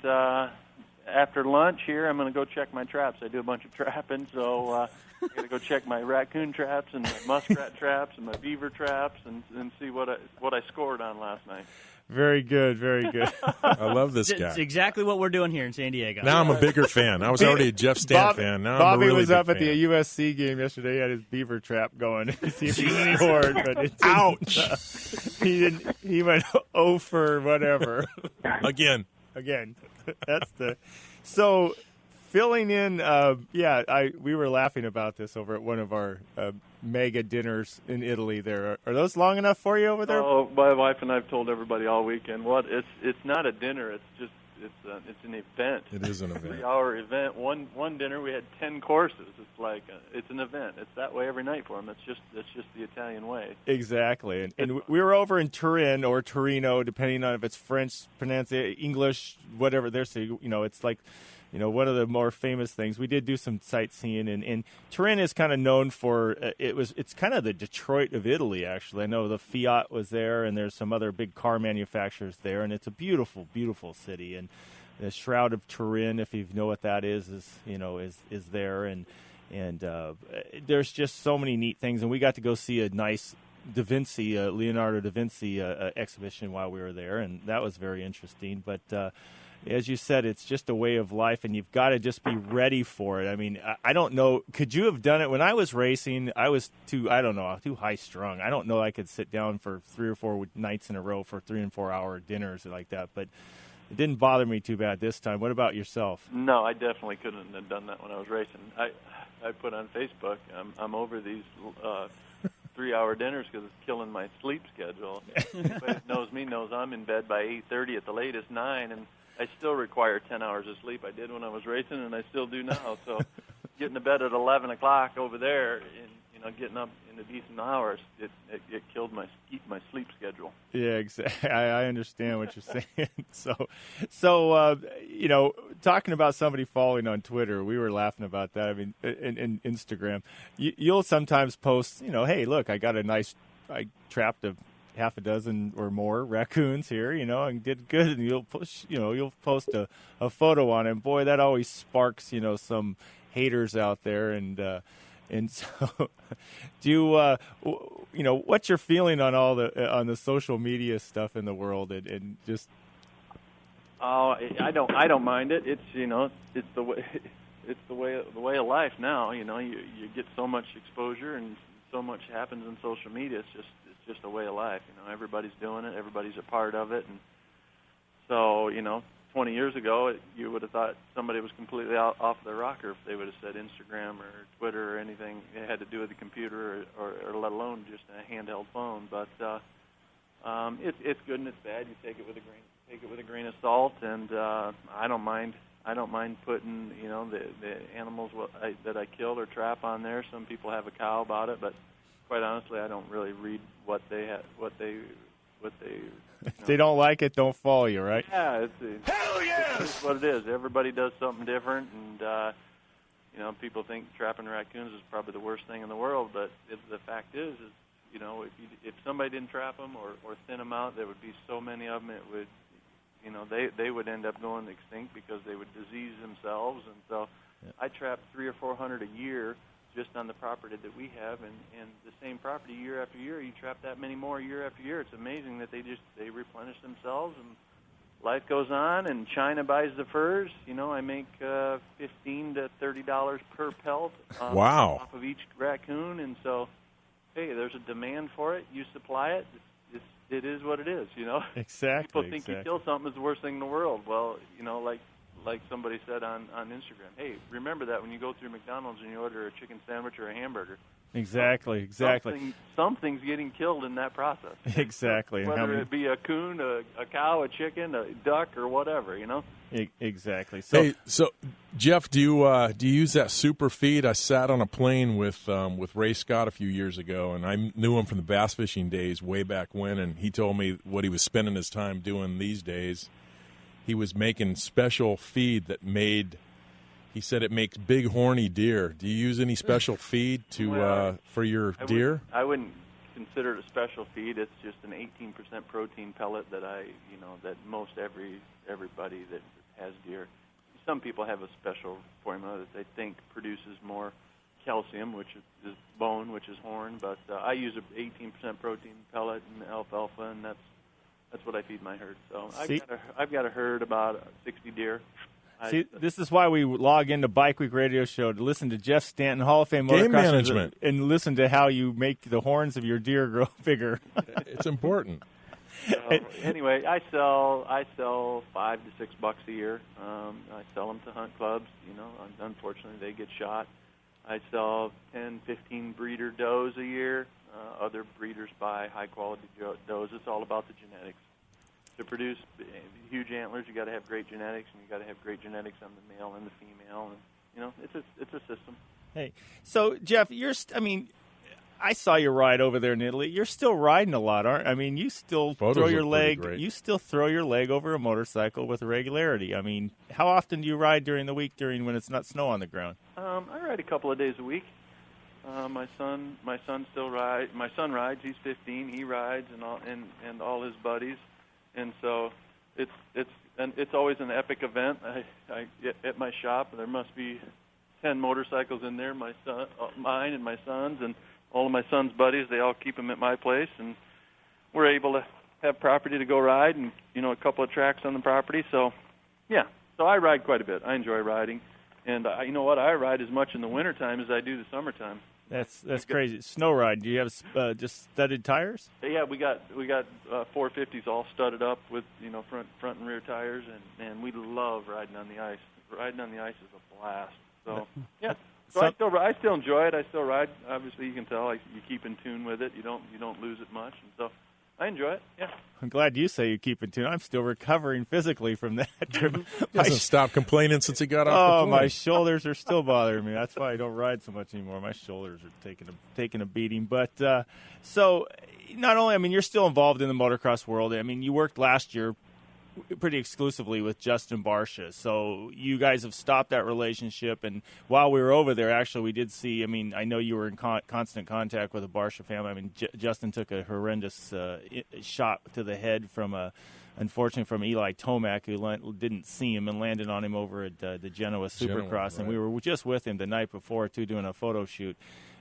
after lunch here, I'm going to go check my traps. I do a bunch of trapping, so I got to go check my raccoon traps and my muskrat traps and my beaver traps and see what I scored on last night. Very good, very good. I love this guy. It's exactly what we're doing here in San Diego. Now I'm a bigger fan. I was already a Jeff Stanton fan. Now Bobby I'm a really was up big at the fan. USC game yesterday. He had his beaver trap going. See if he scored, but it Ouch! He went 0 for whatever. Again. That's so. Filling in, we were laughing about this over at one of our mega dinners in Italy. There are those long enough for you over there? Oh, my wife and I've told everybody all weekend. It's not a dinner. It's an event. It is an event. 3-hour event. One dinner we had 10 courses. It's like it's an event. It's that way every night for them. That's just the Italian way. Exactly. And we were over in Turin or Torino, depending on if it's French, pronunciation, English, whatever they're saying. It's like. One of the more famous things. We did do some sightseeing, and Turin is kind of known for it's kind of the Detroit of Italy, actually. I know the Fiat was there, and there's some other big car manufacturers there, and it's a beautiful, beautiful city. And the Shroud of Turin, if you know what that is there, and there's just so many neat things. And we got to go see a nice Leonardo da Vinci exhibition while we were there, and that was very interesting. But as you said, it's just a way of life, and you've got to just be ready for it. I mean, I don't know. Could you have done it? When I was racing, I was too high-strung. I don't know I could sit down for 3 or 4 nights in a row for 3 and 4 hour dinners like that, but it didn't bother me too bad this time. What about yourself? No, I definitely couldn't have done that when I was racing. I put on Facebook, I'm over these 3-hour dinners because it's killing my sleep schedule. Anybody that knows me knows I'm in bed by 8:30 at the latest 9, and I still require 10 hours of sleep. I did when I was racing, and I still do now. So getting to bed at 11 o'clock over there and, getting up in a decent hours, it killed my sleep schedule. Yeah, exactly. I understand what you're saying. So talking about somebody following on Twitter, we were laughing about that. I mean, in Instagram, you'll sometimes post, hey, look, I trapped half a dozen or more raccoons here, and did good. And you'll post a photo on it. And boy, that always sparks, some haters out there. And so, do you, what's your feeling on on the social media stuff in the world, and just? Oh, I don't mind it. It's the way of life now. You get so much exposure and so much happens in social media. It's just a way of life. Everybody's doing it. Everybody's a part of it. And so, 20 years ago, you would have thought somebody was completely off their rocker if they would have said Instagram or Twitter or anything it had to do with the computer or let alone just a handheld phone. But it's good and it's bad. You take it with a grain of salt, and I don't mind putting the animals that I killed or trap on there. Some people have a cow about it, but quite honestly, I don't really read what they. If they don't like it, don't follow you, right? Yeah, hell yes! It's what it is. Everybody does something different, and people think trapping raccoons is probably the worst thing in the world. But the fact is, if somebody didn't trap them or thin them out, there would be so many of them. It would, they would end up going extinct because they would disease themselves. And so, I trap 300 or 400 a year just on the property that we have, and the same property year after year, you trap that many more year after year. It's amazing that they replenish themselves, and life goes on, and China buys the furs. I make $15 to $30 per pelt off of each raccoon, and so, hey, there's a demand for it. You supply it. It is what it is, Exactly. People think you kill something is the worst thing in the world. Well, like somebody said on Instagram, hey, remember that when you go through McDonald's and you order a chicken sandwich or a hamburger. Exactly. Something's getting killed in that process. Exactly. Whether it be a coon, a cow, a chicken, a duck, or whatever, Exactly. So Jeff, do you use that super feed? I sat on a plane with Ray Scott a few years ago, and I knew him from the bass fishing days way back when, and he told me what he was spending his time doing these days. he was making special feed that made. He said it makes big horny deer. Do you use any special feed to for your deer? I wouldn't consider it a special feed. It's just an 18% protein pellet that that most everybody that has deer. Some people have a special formula that they think produces more calcium, which is bone, which is horn. But I use an 18% protein pellet and alfalfa, and that's what I feed my herd. So I've got a herd about 60 deer. See, this is why we log into Bike Week Radio Show to listen to Jeff Stanton, Hall of Fame Game motocrosser, management, and listen to how you make the horns of your deer grow bigger. It's important. Anyway, I sell $5 to $6 a year. I sell them to hunt clubs. Unfortunately, they get shot. I sell 10, 15 breeder does a year. Other breeders buy high-quality does. It's all about the genetics. To produce huge antlers, you got to have great genetics, and you got to have great genetics on the male and the female, and it's a system. Hey, so Jeff, I saw you ride over there in Italy. You're still riding a lot, aren't? I mean, you still throw your leg. You still throw your leg over a motorcycle with regularity. I mean, how often do you ride during the week when it's not snow on the ground? I ride a couple of days a week. My son still rides. My son rides. He's 15. He rides, and all his buddies. And so it's always an epic event. I at my shop, there must be 10 motorcycles in there. Mine and my son's, and all of my son's buddies. They all keep them at my place, and we're able to have property to go ride, and a couple of tracks on the property. So, yeah. So I ride quite a bit. I enjoy riding, and you know what? I ride as much in the wintertime as I do the summertime. That's crazy. Snow ride. Do you have just studded tires? Yeah, we got 450s all studded up with front and rear tires, and we love riding on the ice. Riding on the ice is a blast. So yeah, so I still enjoy it. I still ride. Obviously, you can tell you keep in tune with it. You don't lose it much, and so I enjoy it. Yeah. I'm glad you say you keep in tune. I'm still recovering physically from that trip. He hasn't stopped complaining since he got off the plane. My shoulders are still bothering me. That's why I don't ride so much anymore. My shoulders are taking a beating. But so not only, you're still involved in the motocross world. You worked last year pretty exclusively with Justin Barcia. So you guys have stopped that relationship. And while we were over there, actually, we did see, I know you were in constant contact with the Barcia family. Justin took a horrendous shot to the head unfortunately from Eli Tomac, who didn't see him and landed on him over at the Genoa Supercross. Right. And we were just with him the night before, too, doing a photo shoot.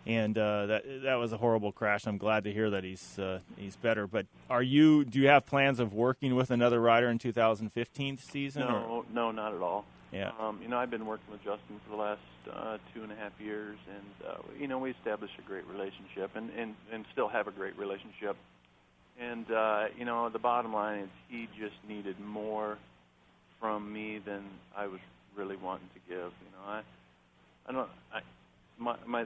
And that was a horrible crash. I'm glad to hear that he's better. But do you have plans of working with another rider in 2015 season? No, not at all. Yeah. I've been working with Justin for the last 2.5 years, and we established a great relationship, and still have a great relationship. And the bottom line is he just needed more from me than I was really wanting to give.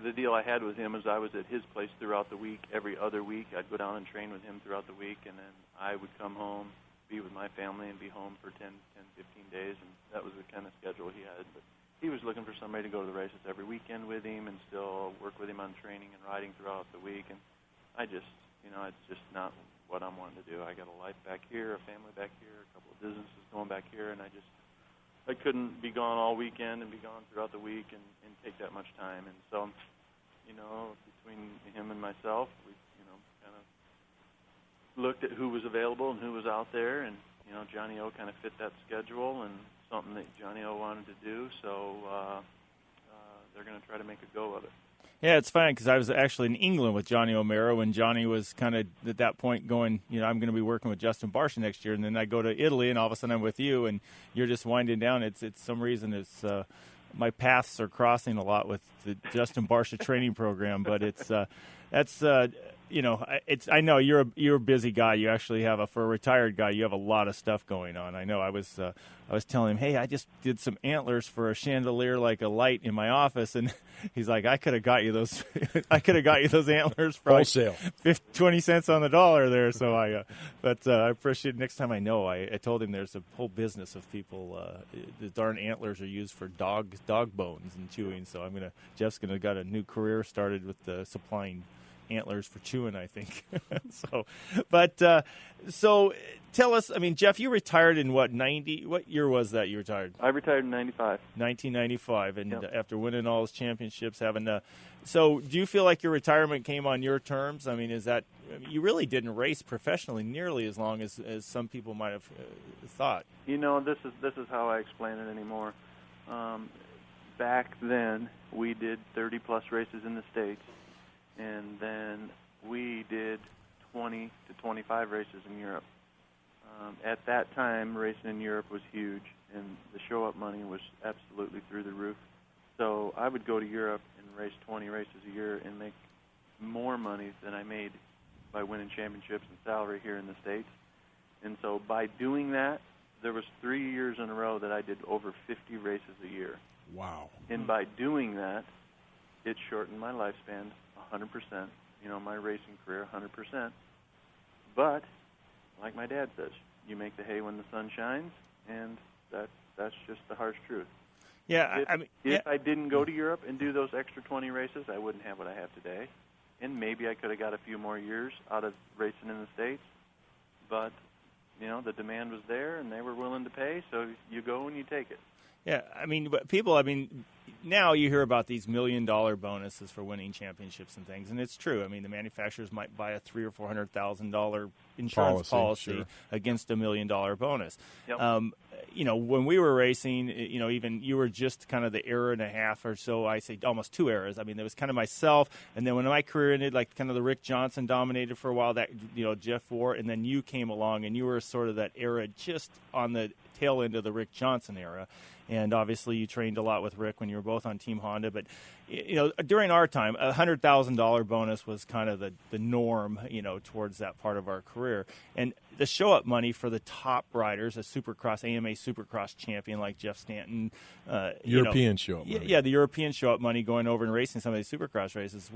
The deal I had with him is I was at his place throughout the week. Every other week, I'd go down and train with him throughout the week, and then I would come home, be with my family, and be home for 10, 15 days, and that was the kind of schedule he had. But he was looking for somebody to go to the races every weekend with him and still work with him on training and riding throughout the week, and it's just not what I'm wanting to do. I got a life back here, a family back here, a couple of businesses going back here, and I couldn't be gone all weekend and be gone throughout the week and take that much time. And so, between him and myself, we, kind of looked at who was available and who was out there. And, Johnny O kind of fit that schedule and something that Johnny O wanted to do. So they're going to try to make a go of it. Yeah, it's fine because I was actually in England with Johnny O'Mara when Johnny was kind of at that point going, I'm going to be working with Justin Barcia next year, and then I go to Italy, and all of a sudden I'm with you, and you're just winding down. It's some reason my paths are crossing a lot with the Justin Barcia training program, but I know you're a busy guy. You actually for a retired guy, you have a lot of stuff going on. I know I was telling him, hey, I just did some antlers for a chandelier, like a light in my office, and he's like, I could have got you those. I could have got you those antlers for wholesale, 20 cents on the dollar there. So I appreciate it. Next time I know, I told him there's a whole business of people. The darn antlers are used for dog bones and chewing. So Jeff's got a new career started with supplying antlers for chewing, I think. So tell us, I mean, Jeff, you retired in what year was that you retired? I retired in 95. 1995, and Yep. after winning all those championships, so do you feel like your retirement came on your terms? I mean, you really didn't race professionally nearly as long as some people might have thought. You know, this is how I explain it anymore. Back then, we did 30-plus races in the States, and then we did 20 to 25 races in Europe. At that time, racing in Europe was huge, and the show-up money was absolutely through the roof. So I would go to Europe and race 20 races a year and make more money than I made by winning championships and salary here in the States. And so by doing that, there was 3 years in a row that I did over 50 races a year. Wow. And by doing that, it shortened my lifespan 100%, my racing career 100%. But, like my dad says, you make the hay when the sun shines, and that's just the harsh truth. Yeah, If I didn't go to Europe and do those extra 20 races, I wouldn't have what I have today. And maybe I could have got a few more years out of racing in the States. But, the demand was there, and they were willing to pay, so you go and you take it. Yeah, now you hear about these $1 million bonuses for winning championships and things, and it's true. I mean, the manufacturers might buy a $300,000 or $400,000 insurance policy sure. against a $1 million bonus. Yep. When we were racing, even you were just kind of the era and a half or so. I say almost 2 eras. I mean, there was kind of myself, and then when my career ended, like kind of the Rick Johnson dominated for a while. That Jeff Ward, and then you came along, and you were sort of that era just on the tail end of the Rick Johnson era. And obviously, you trained a lot with Rick when you were both on Team Honda. But during our time, a $100,000 bonus was kind of the norm, towards that part of our career. And the show-up money for the top riders, a Supercross AMA Supercross champion like Jeff Stanton, European show-up money. Yeah, the European show-up money going over and racing some of these Supercross races,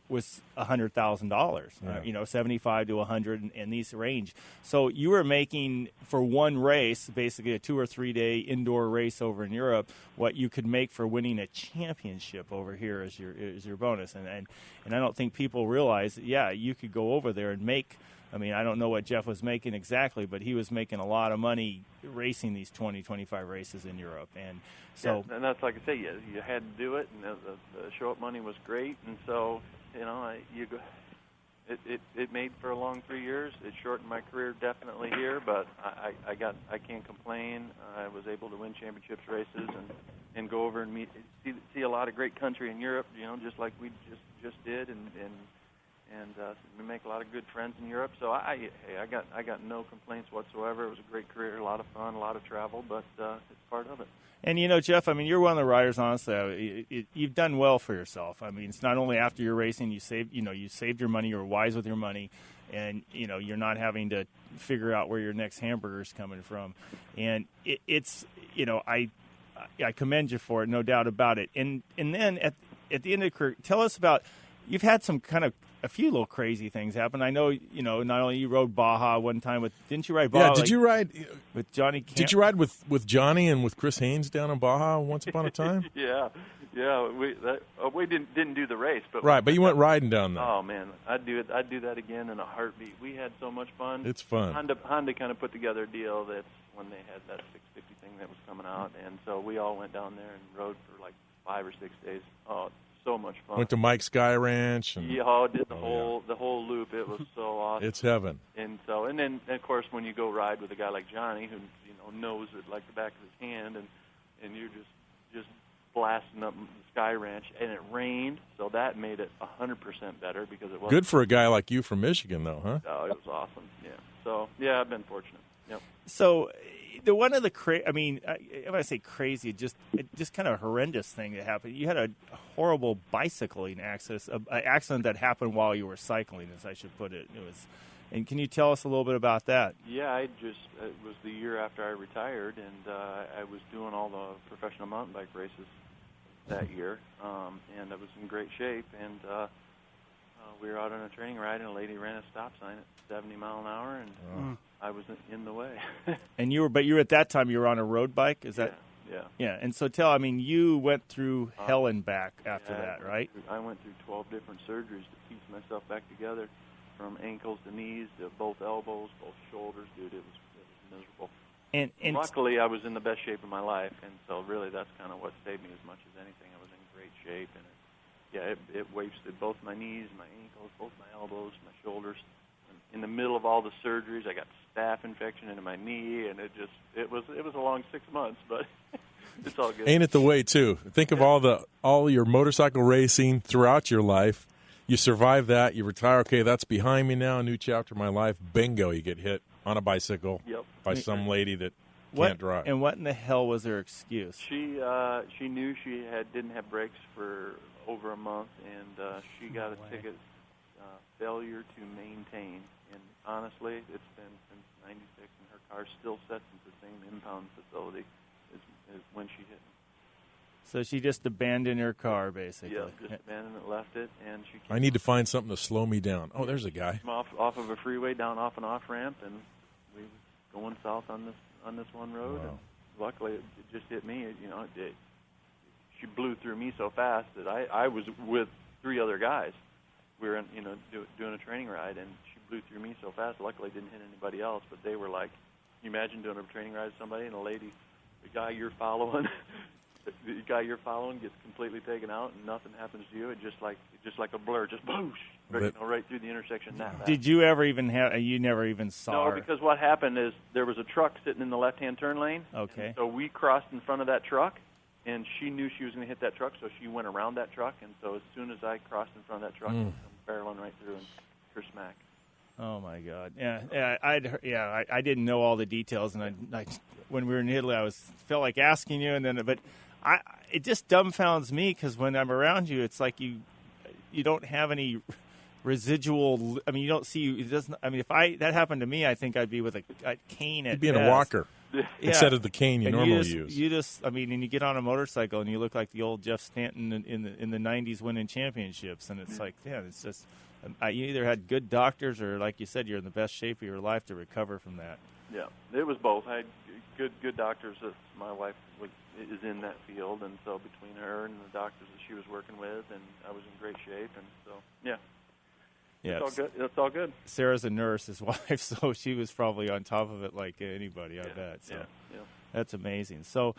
was $100,000. 75 to 100 in these range. So you were making for one race, basically a 2 or 3 day indoor race over in Europe, what you could make for winning a championship over here as your bonus. And I don't think people realize that, you could go over there and make. I mean, I don't know what Jeff was making exactly, but he was making a lot of money racing these 20, 25 races in Europe. And so, and that's like I say, you had to do it, and the show-up money was great, and so it made for a long 3 years. It shortened my career definitely here, but I can't complain. I was able to win championships races and go over and see a lot of great country in Europe, just like we just did, and we make a lot of good friends in Europe. So I got no complaints whatsoever. It was a great career, a lot of fun, a lot of travel, but it's part of it. And Jeff, I mean, you're one of the riders. Honestly, you've done well for yourself. I mean, it's not only after your racing, you saved your money. You're wise with your money, and you're not having to figure out where your next hamburger is coming from. And I commend you for it, no doubt about it. And then at the end of the career, tell us about. You've had some kind of a few little crazy things happen. I know, not only you rode Baja one time didn't you ride Baja? Yeah, did you ride with Johnny Camp? Did you ride with Johnny and with Chris Haynes down in Baja once upon a time? Yeah, we didn't do the race, but right, but you went riding down there. Oh man, I'd do that again in a heartbeat. We had so much fun. It's fun. Honda kind of put together a deal that's when they had that 650 thing that was coming out, and so we all went down there and rode for like 5 or 6 days. Oh, so much fun. Went to Mike's Sky Ranch. And, did the whole loop. It was so awesome. It's heaven. And then of course when you go ride with a guy like Johnny, who knows it like the back of his hand, and you're just blasting up the Sky Ranch, and it rained, so that made it 100% better because it was good for a guy like you from Michigan, though, huh? Oh, it was awesome. Yeah. So I've been fortunate. Yep. So. The one of the when I say crazy, it just kind of horrendous thing that happened. You had a horrible bicycling accident that happened while you were cycling, as I should put it. And can you tell us a little bit about that? Yeah, it was the year after I retired, and I was doing all the professional mountain bike races that year, and I was in great shape. And we were out on a training ride, and a lady ran a stop sign at 70 mile an hour, and I was in the way. And you were at that time you were on a road bike, is that? Yeah, and so you went through hell and back after that, right? I went through 12 different surgeries to piece myself back together, from ankles to knees to both elbows, both shoulders. Dude, it was miserable. And luckily, I was in the best shape of my life, and so really that's kind of what saved me as much as anything. I was in great shape, and it wasted both my knees, my ankles, both my elbows, my shoulders. And in the middle of all the surgeries, I got staph infection into my knee, and it was a long 6 months, but it's all good. Ain't it the way too? Think of all your motorcycle racing throughout your life. You survive that, you retire. Okay, that's behind me now. A new chapter of my life. Bingo, you get hit on a bicycle by some lady that can't drive. And what in the hell was her excuse? She knew she didn't have brakes for over a month, and she got a ticket, failure to maintain. And honestly, it's been since '96, and her car still sits at the same impound facility as when she hit me. So she just abandoned her car, basically. Yeah, just abandoned it, left it, and she. I need to find something to slow me down. Oh, there's a guy. Off of a freeway, down off an off ramp, and we were going south on this one road. Wow. And luckily, it just hit me. She blew through me so fast that I was with 3 other guys. We were doing a training ride, and she blew through me so fast. Luckily, didn't hit anybody else. But they were like, you imagine doing a training ride with somebody, and the guy you're following. The guy you're following gets completely taken out, and nothing happens to you. It's just like a blur, just boosh, right through the intersection. Did you ever even have? You never even saw her? No, because what happened is there was a truck sitting in the left-hand turn lane. Okay. So we crossed in front of that truck, and she knew she was going to hit that truck, so she went around that truck. And so as soon as I crossed in front of that truck, she came barreling right through and her smack. Oh my God! Yeah, I didn't know all the details, and I when we were in Italy, felt like asking you, but it just dumbfounds me because when I'm around you, it's like you don't have any residual. I mean, you don't see. It doesn't. I mean, if that happened to me, I think I'd be with a cane at. You'd be in best. a walker instead of the cane you normally use. You just. I mean, and you get on a motorcycle and you look like the old Jeff Stanton in the '90s winning championships, and it's like, it's just. You either had good doctors or, like you said, you're in the best shape of your life to recover from that. Yeah, it was both. I had good doctors. My wife is in that field, and so between her and the doctors that she was working with, and I was in great shape, and so it's all good. It's all good. Sarah's a nurse, his wife, so she was probably on top of it like anybody. I bet. So that's amazing. So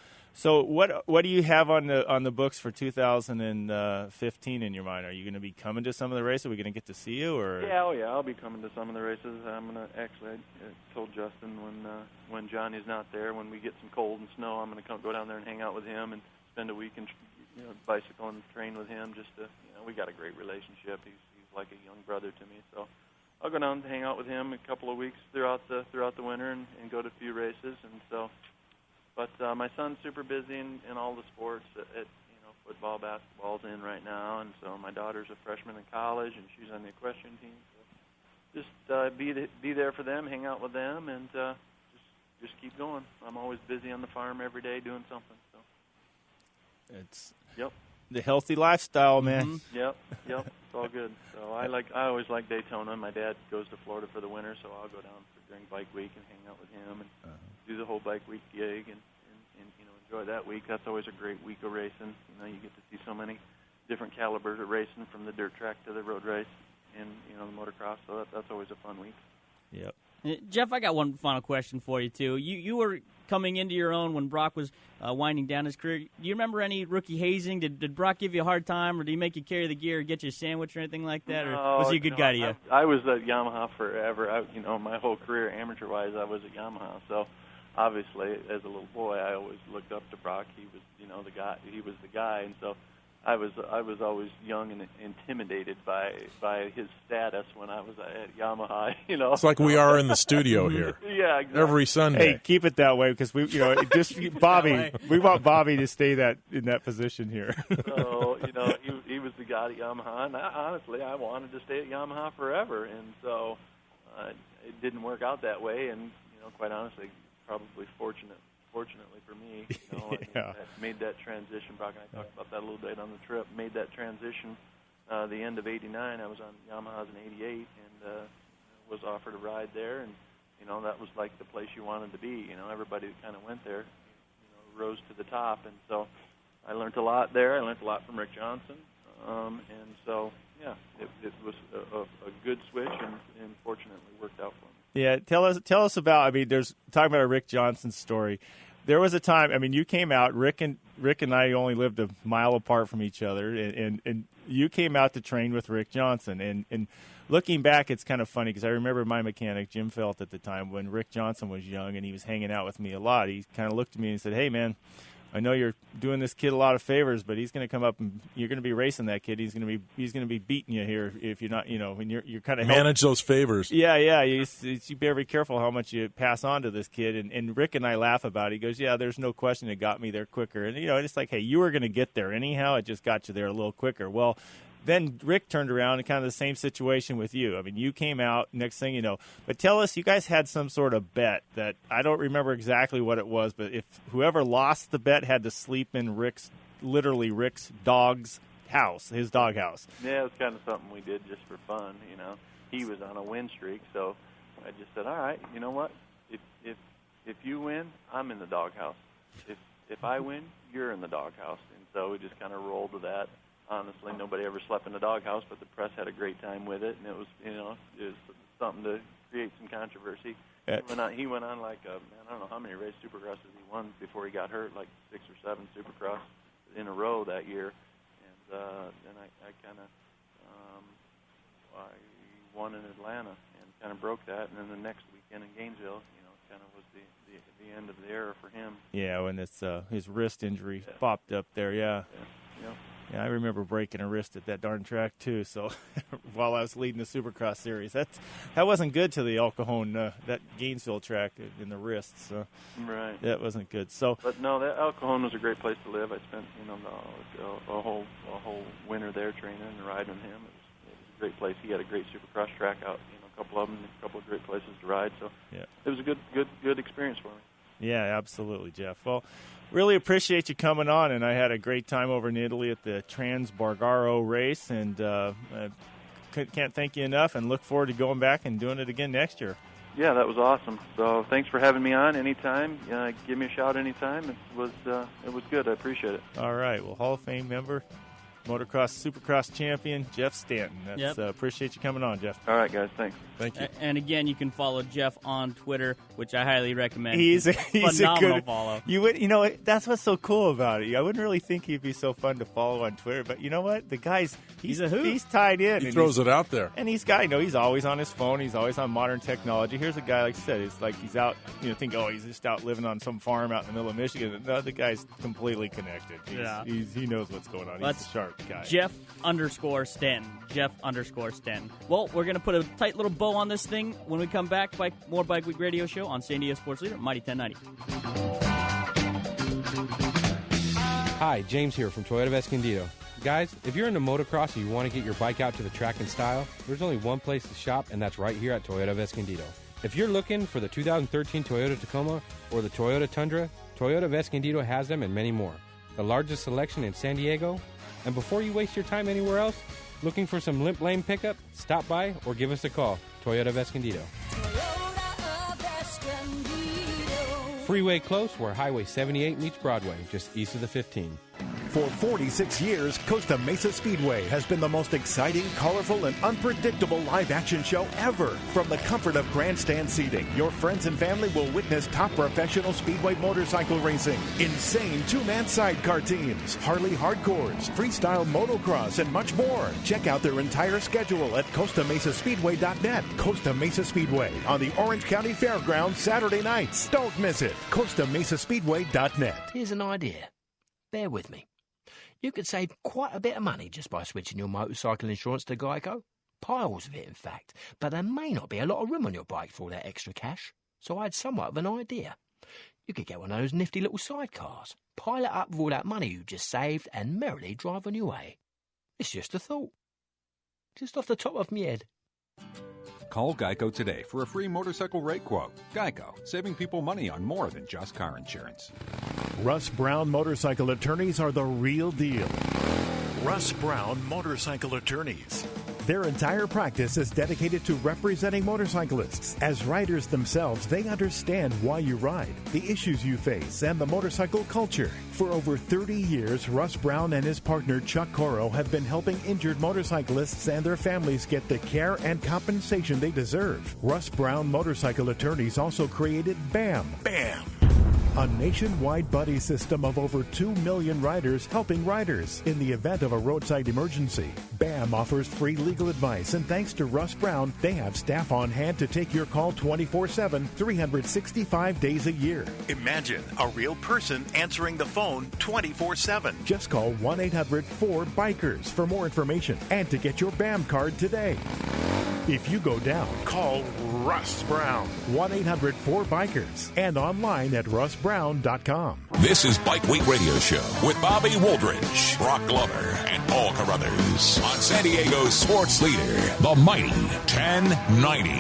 what do you have on the books for 2015 in your mind? Are you going to be coming to some of the races? Are we going to get to see you? Or I'll be coming to some of the races. I'm going to I told Justin when Johnny's not there, when we get some cold and snow, I'm going to go down there and hang out with him and spend a week and bicycle and train with him. Just to we got a great relationship. He's like a young brother to me. So I'll go down and hang out with him a couple of weeks throughout the winter and go to a few races. And so. But my son's super busy in all the sports. At football, basketball's in right now, and so my daughter's a freshman in college, and she's on the equestrian team. So just be there for them, hang out with them, and just keep going. I'm always busy on the farm every day doing something. So it's the healthy lifestyle, man. Mm-hmm. Yep, it's all good. So I always like Daytona. My dad goes to Florida for the winter, so I'll go down during bike week and hang out with him and do the whole bike week gig and enjoy that week. That's always a great week of racing. You get to see so many different calibers of racing, from the dirt track to the road race and the motocross. So that's always a fun week. Yep. Jeff, I got one final question for you too. You were coming into your own when Broc was winding down his career. Do you remember any rookie hazing? Did Broc give you a hard time, or did he make you carry the gear, or get you a sandwich or anything like that? Or was he a good guy to you? I was at Yamaha forever. My whole career, amateur-wise, I was at Yamaha. So obviously, as a little boy, I always looked up to Broc. He was, the guy. He was the guy, and so I was always young and intimidated by his status when I was at Yamaha. It's like we are in the studio here. Yeah, exactly. Every Sunday. Hey, keep it that way because we, just Bobby. We want Bobby to stay in that position here. So he was the guy at Yamaha, and honestly, I wanted to stay at Yamaha forever, and so it didn't work out that way. And quite honestly, probably fortunately for me, I made that transition. Broc and I talked about that a little bit on the trip. Made that transition the end of '89. I was on Yamahas in '88 and was offered a ride there, and that was like the place you wanted to be. Everybody that kind of went there, rose to the top. And so I learned a lot there. I learned a lot from Rick Johnson. And so, yeah, it was a good switch, and fortunately worked out for me. Yeah, tell us about. I mean, there's talking about a Rick Johnson story. There was a time. I mean, you came out. Rick and I only lived a mile apart from each other, and you came out to train with Rick Johnson. And looking back, it's kind of funny because I remember my mechanic Jim Felt at the time when Rick Johnson was young, and he was hanging out with me a lot. He kind of looked at me and said, "Hey, man, I know you're doing this kid a lot of favors, but he's going to come up and you're going to be racing that kid. He's going to be beating you here if you're not, when you're kind of manage those favors." Yeah. You better be careful how much you pass on to this kid. And Rick and I laugh about it. He goes, "Yeah, there's no question it got me there quicker." And it's like, hey, you were going to get there anyhow. It just got you there a little quicker. Well, then Rick turned around and kind of the same situation with you. I mean, you came out, next thing you know. But tell us, you guys had some sort of bet that I don't remember exactly what it was, but if whoever lost the bet had to sleep in Rick's dog's house, his dog house. Yeah, it was kind of something we did just for fun, He was on a win streak, so I just said, all right, you know what? If you win, I'm in the doghouse. If I win, you're in the doghouse. And so we just kind of rolled with that. Honestly, nobody ever slept in the doghouse, but the press had a great time with it, and it was, it was something to create some controversy. He went on like, I don't know how many race Supercrosses he won before he got hurt, like 6 or 7 Supercross in a row that year. And then I kind of I won in Atlanta and kind of broke that. And then the next weekend in Gainesville, kind of was the end of the era for him. Yeah, when his wrist injury popped up there, yeah. Yeah, I remember breaking a wrist at that darn track too. So while I was leading the Supercross series, that wasn't good to the El Cajon, that Gainesville track in the wrist. So right, that wasn't good. So, but no, that El Cajon was a great place to live. I spent a whole winter there training and riding him. It was a great place. He had a great Supercross track out. A couple of them, a couple of great places to ride. So yeah, it was a good experience for me. Yeah, absolutely, Jeff. Well, really appreciate you coming on, and I had a great time over in Italy at the Transborgaro race, and can't thank you enough, and look forward to going back and doing it again next year. Yeah, that was awesome. So thanks for having me on anytime. Give me a shout anytime. It was good. I appreciate it. All right. Well, Hall of Fame member, Motocross Supercross champion, Jeff Stanton. Appreciate you coming on, Jeff. All right, guys. Thanks. Thank you. And again, you can follow Jeff on Twitter, which I highly recommend. He's a phenomenal good follow. That's what's so cool about it. I wouldn't really think he'd be so fun to follow on Twitter, but you know what? The guy's he's a hoot. He's tied in. He throws it out there. And he's always on his phone. He's always on modern technology. Here's a guy, like I said, it's like he's out. Think, he's just out living on some farm out in the middle of Michigan. No, the guy's completely connected. He knows what's going on. He's a sharp guy. Jeff_Stanton. Jeff_Stanton. Well, we're going to put a tight little bow on this thing when we come back. More Bike Week Radio Show on San Diego Sports Leader, Mighty 1090. Hi, James here from Toyota of Escondido. Guys, if you're into motocross and you want to get your bike out to the track in style, there's only one place to shop, and that's right here at Toyota of Escondido. If you're looking for the 2013 Toyota Tacoma or the Toyota Tundra, Toyota of Escondido has them and many more. The largest selection in San Diego. And before you waste your time anywhere else, looking for some limp lane pickup, stop by or give us a call. Toyota of Escondido. Freeway close where Highway 78 meets Broadway, just east of the 15. For 46 years, Costa Mesa Speedway has been the most exciting, colorful, and unpredictable live-action show ever. From the comfort of grandstand seating, your friends and family will witness top professional speedway motorcycle racing, insane two-man sidecar teams, Harley hardcores, freestyle motocross, and much more. Check out their entire schedule at CostaMesaSpeedway.net. Costa Mesa Speedway on the Orange County Fairgrounds Saturday nights. Don't miss it. CostaMesaSpeedway.net. Here's an idea. Bear with me. You could save quite a bit of money just by switching your motorcycle insurance to Geico. Piles of it, in fact. But there may not be a lot of room on your bike for all that extra cash. So I had somewhat of an idea. You could get one of those nifty little sidecars, pile it up with all that money you just saved, and merrily drive on your way. It's just a thought. Just off the top of my head. Call Geico today for a free motorcycle rate quote. Geico, saving people money on more than just car insurance. Russ Brown Motorcycle Attorneys are the real deal. Russ Brown Motorcycle Attorneys. Their entire practice is dedicated to representing motorcyclists. As riders themselves, they understand why you ride, the issues you face, and the motorcycle culture. For over 30 years, Russ Brown and his partner Chuck Coro have been helping injured motorcyclists and their families get the care and compensation they deserve. Russ Brown Motorcycle Attorneys also created BAM. BAM! A nationwide buddy system of over 2 million riders helping riders in the event of a roadside emergency. BAM offers free legal advice, and thanks to Russ Brown, they have staff on hand to take your call 24/7, 365 days a year. Imagine a real person answering the phone 24/7. Just call 1-800-4BIKERS for more information and to get your BAM card today. If you go down, call Russ Brown. 1-800-4BIKERS and online at russbrown.com. This is Bike Week Radio Show with Bobby Wooldridge, Broc Glover, and Paul Carruthers on San Diego's sports leader, the mighty 1090.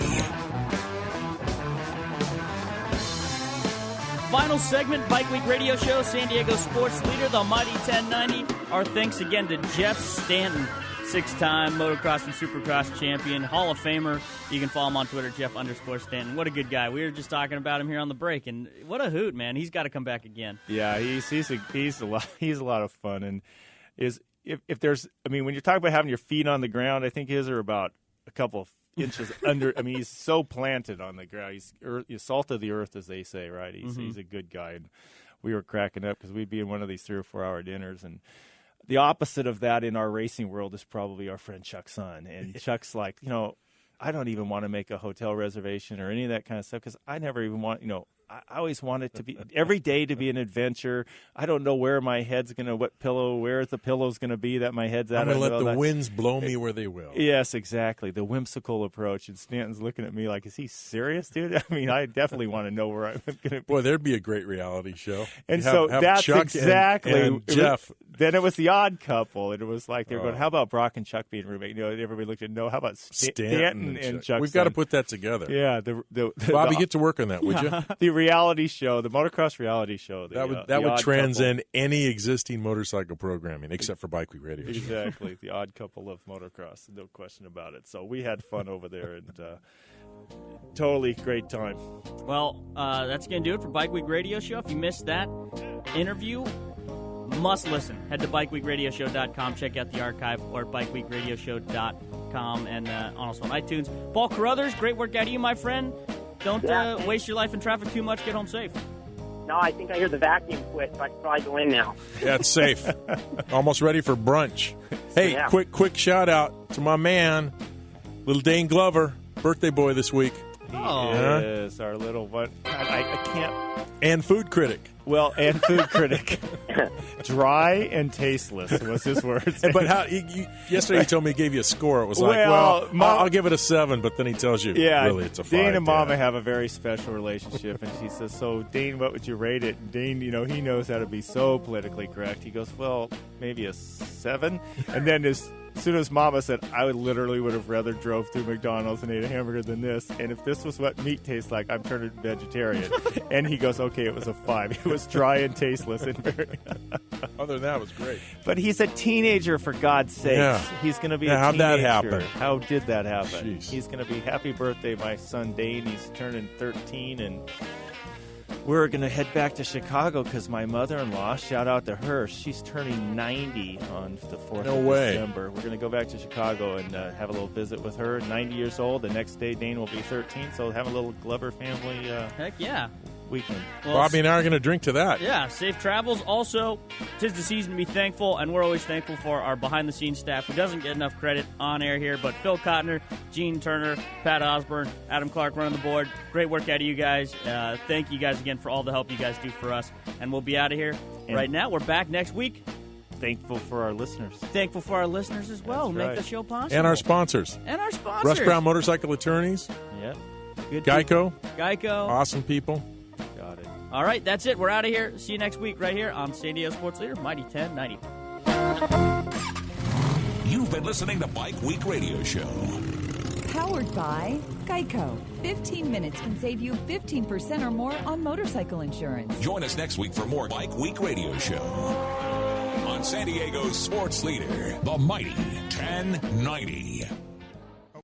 Final segment, Bike Week Radio Show, San Diego sports leader, the mighty 1090. Our thanks again to Jeff Stanton, 6-time motocross and supercross champion, Hall of Famer. You can follow him on Twitter, Jeff_Stanton. What a good guy. We were just talking about him here on the break, and what a hoot, man. He's got to come back again. Yeah, he's a lot of fun, and if there's, I mean, when you're talking about having your feet on the ground, I think his are about a couple of inches under. I mean, he's so planted on the ground. He's salt of the earth, as they say, right? He's a good guy, and we were cracking up because we'd be in one of these 3 or 4 hour dinners, and the opposite of that in our racing world is probably our friend Chuck's son. And Chuck's like, I don't even want to make a hotel reservation or any of that kind of stuff because I never even want, I always want it to be every day to be an adventure. I don't know where my head's going to, where the pillow's going to be that my head's at. I'm going to let the winds blow me where they will. Yes, exactly. The whimsical approach. And Stanton's looking at me like, is he serious, dude? I mean, I definitely want to know where I'm going to be. Boy, there'd be a great reality show. And so that's Chuck exactly. and Jeff. Then it was the odd couple. And it was like, they were going, how about Broc and Chuck being roommate? Everybody looked at, no, how about Stanton and Chuck? We've got to put that together. Yeah. Bobby, get to work on that, would you? The reality show, the motocross reality show. That would transcend any existing motorcycle programming, except for Bike Week Radio Show. Exactly. The odd couple of motocross, no question about it. So we had fun over there, and totally great time. Well, that's going to do it for Bike Week Radio Show. If you missed that interview, must listen. Head to bikeweekradioshow.com. Check out the archive, or bikeweekradioshow.com, and also on iTunes. Paul Carruthers, great work out of you, my friend. Don't waste your life in traffic too much. Get home safe. No, I think I hear the vacuum quit, so I can probably go in now. Yeah, it's safe. Almost ready for brunch. Hey, quick shout out to my man, little Dane Glover, birthday boy this week. Yes, our little one. I can't. And food critic. Well, and food critic. Dry and tasteless was his words. But yesterday he told me he gave you a score. It was like, I'll give it a 7, but then he tells you, really, it's a 5. Dane and Mama have a very special relationship, and she says, so, Dane, what would you rate it? And Dane, he knows how to be so politically correct. He goes, well, maybe a 7. And then as soon as Mama said, I would have rather drove through McDonald's and ate a hamburger than this. And if this was what meat tastes like, I'm turning vegetarian. And he goes, okay, it was a 5. It was dry and tasteless. And other than that, it was great. But he's a teenager, for God's sakes. Yeah. He's going to be a teenager. How'd that happen? How did that happen? Jeez. He's going to be happy birthday, my son Dane. He's turning 13, and we're going to head back to Chicago because my mother-in-law, shout out to her, she's turning 90 on the 4th of December. We're going to go back to Chicago and have a little visit with her. 90 years old. The next day, Dane will be 13, so have a little Glover family Heck yeah. weekend. Well, Bobby and I are going to drink to that. Yeah, safe travels. Also, 'tis the season to be thankful, and we're always thankful for our behind-the-scenes staff who doesn't get enough credit on air here, but Phil Kottner, Gene Turner, Pat Osborne, Adam Clark running the board. Great work out of you guys. Thank you guys again for all the help you guys do for us, and we'll be out of here. And right now, we're back next week. Thankful for our listeners. Thankful for our listeners as well. That's Make right. the show possible. And our sponsors. Russ Brown Motorcycle Attorneys. Yep. Good Geico. Geico. Awesome people. Got it. All right, that's it. We're out of here. See you next week right here on San Diego Sports Leader, Mighty 1090. You've been listening to Bike Week Radio Show. Powered by Geico. 15 minutes can save you 15% or more on motorcycle insurance. Join us next week for more Bike Week Radio Show on San Diego's sports leader, the mighty 1090.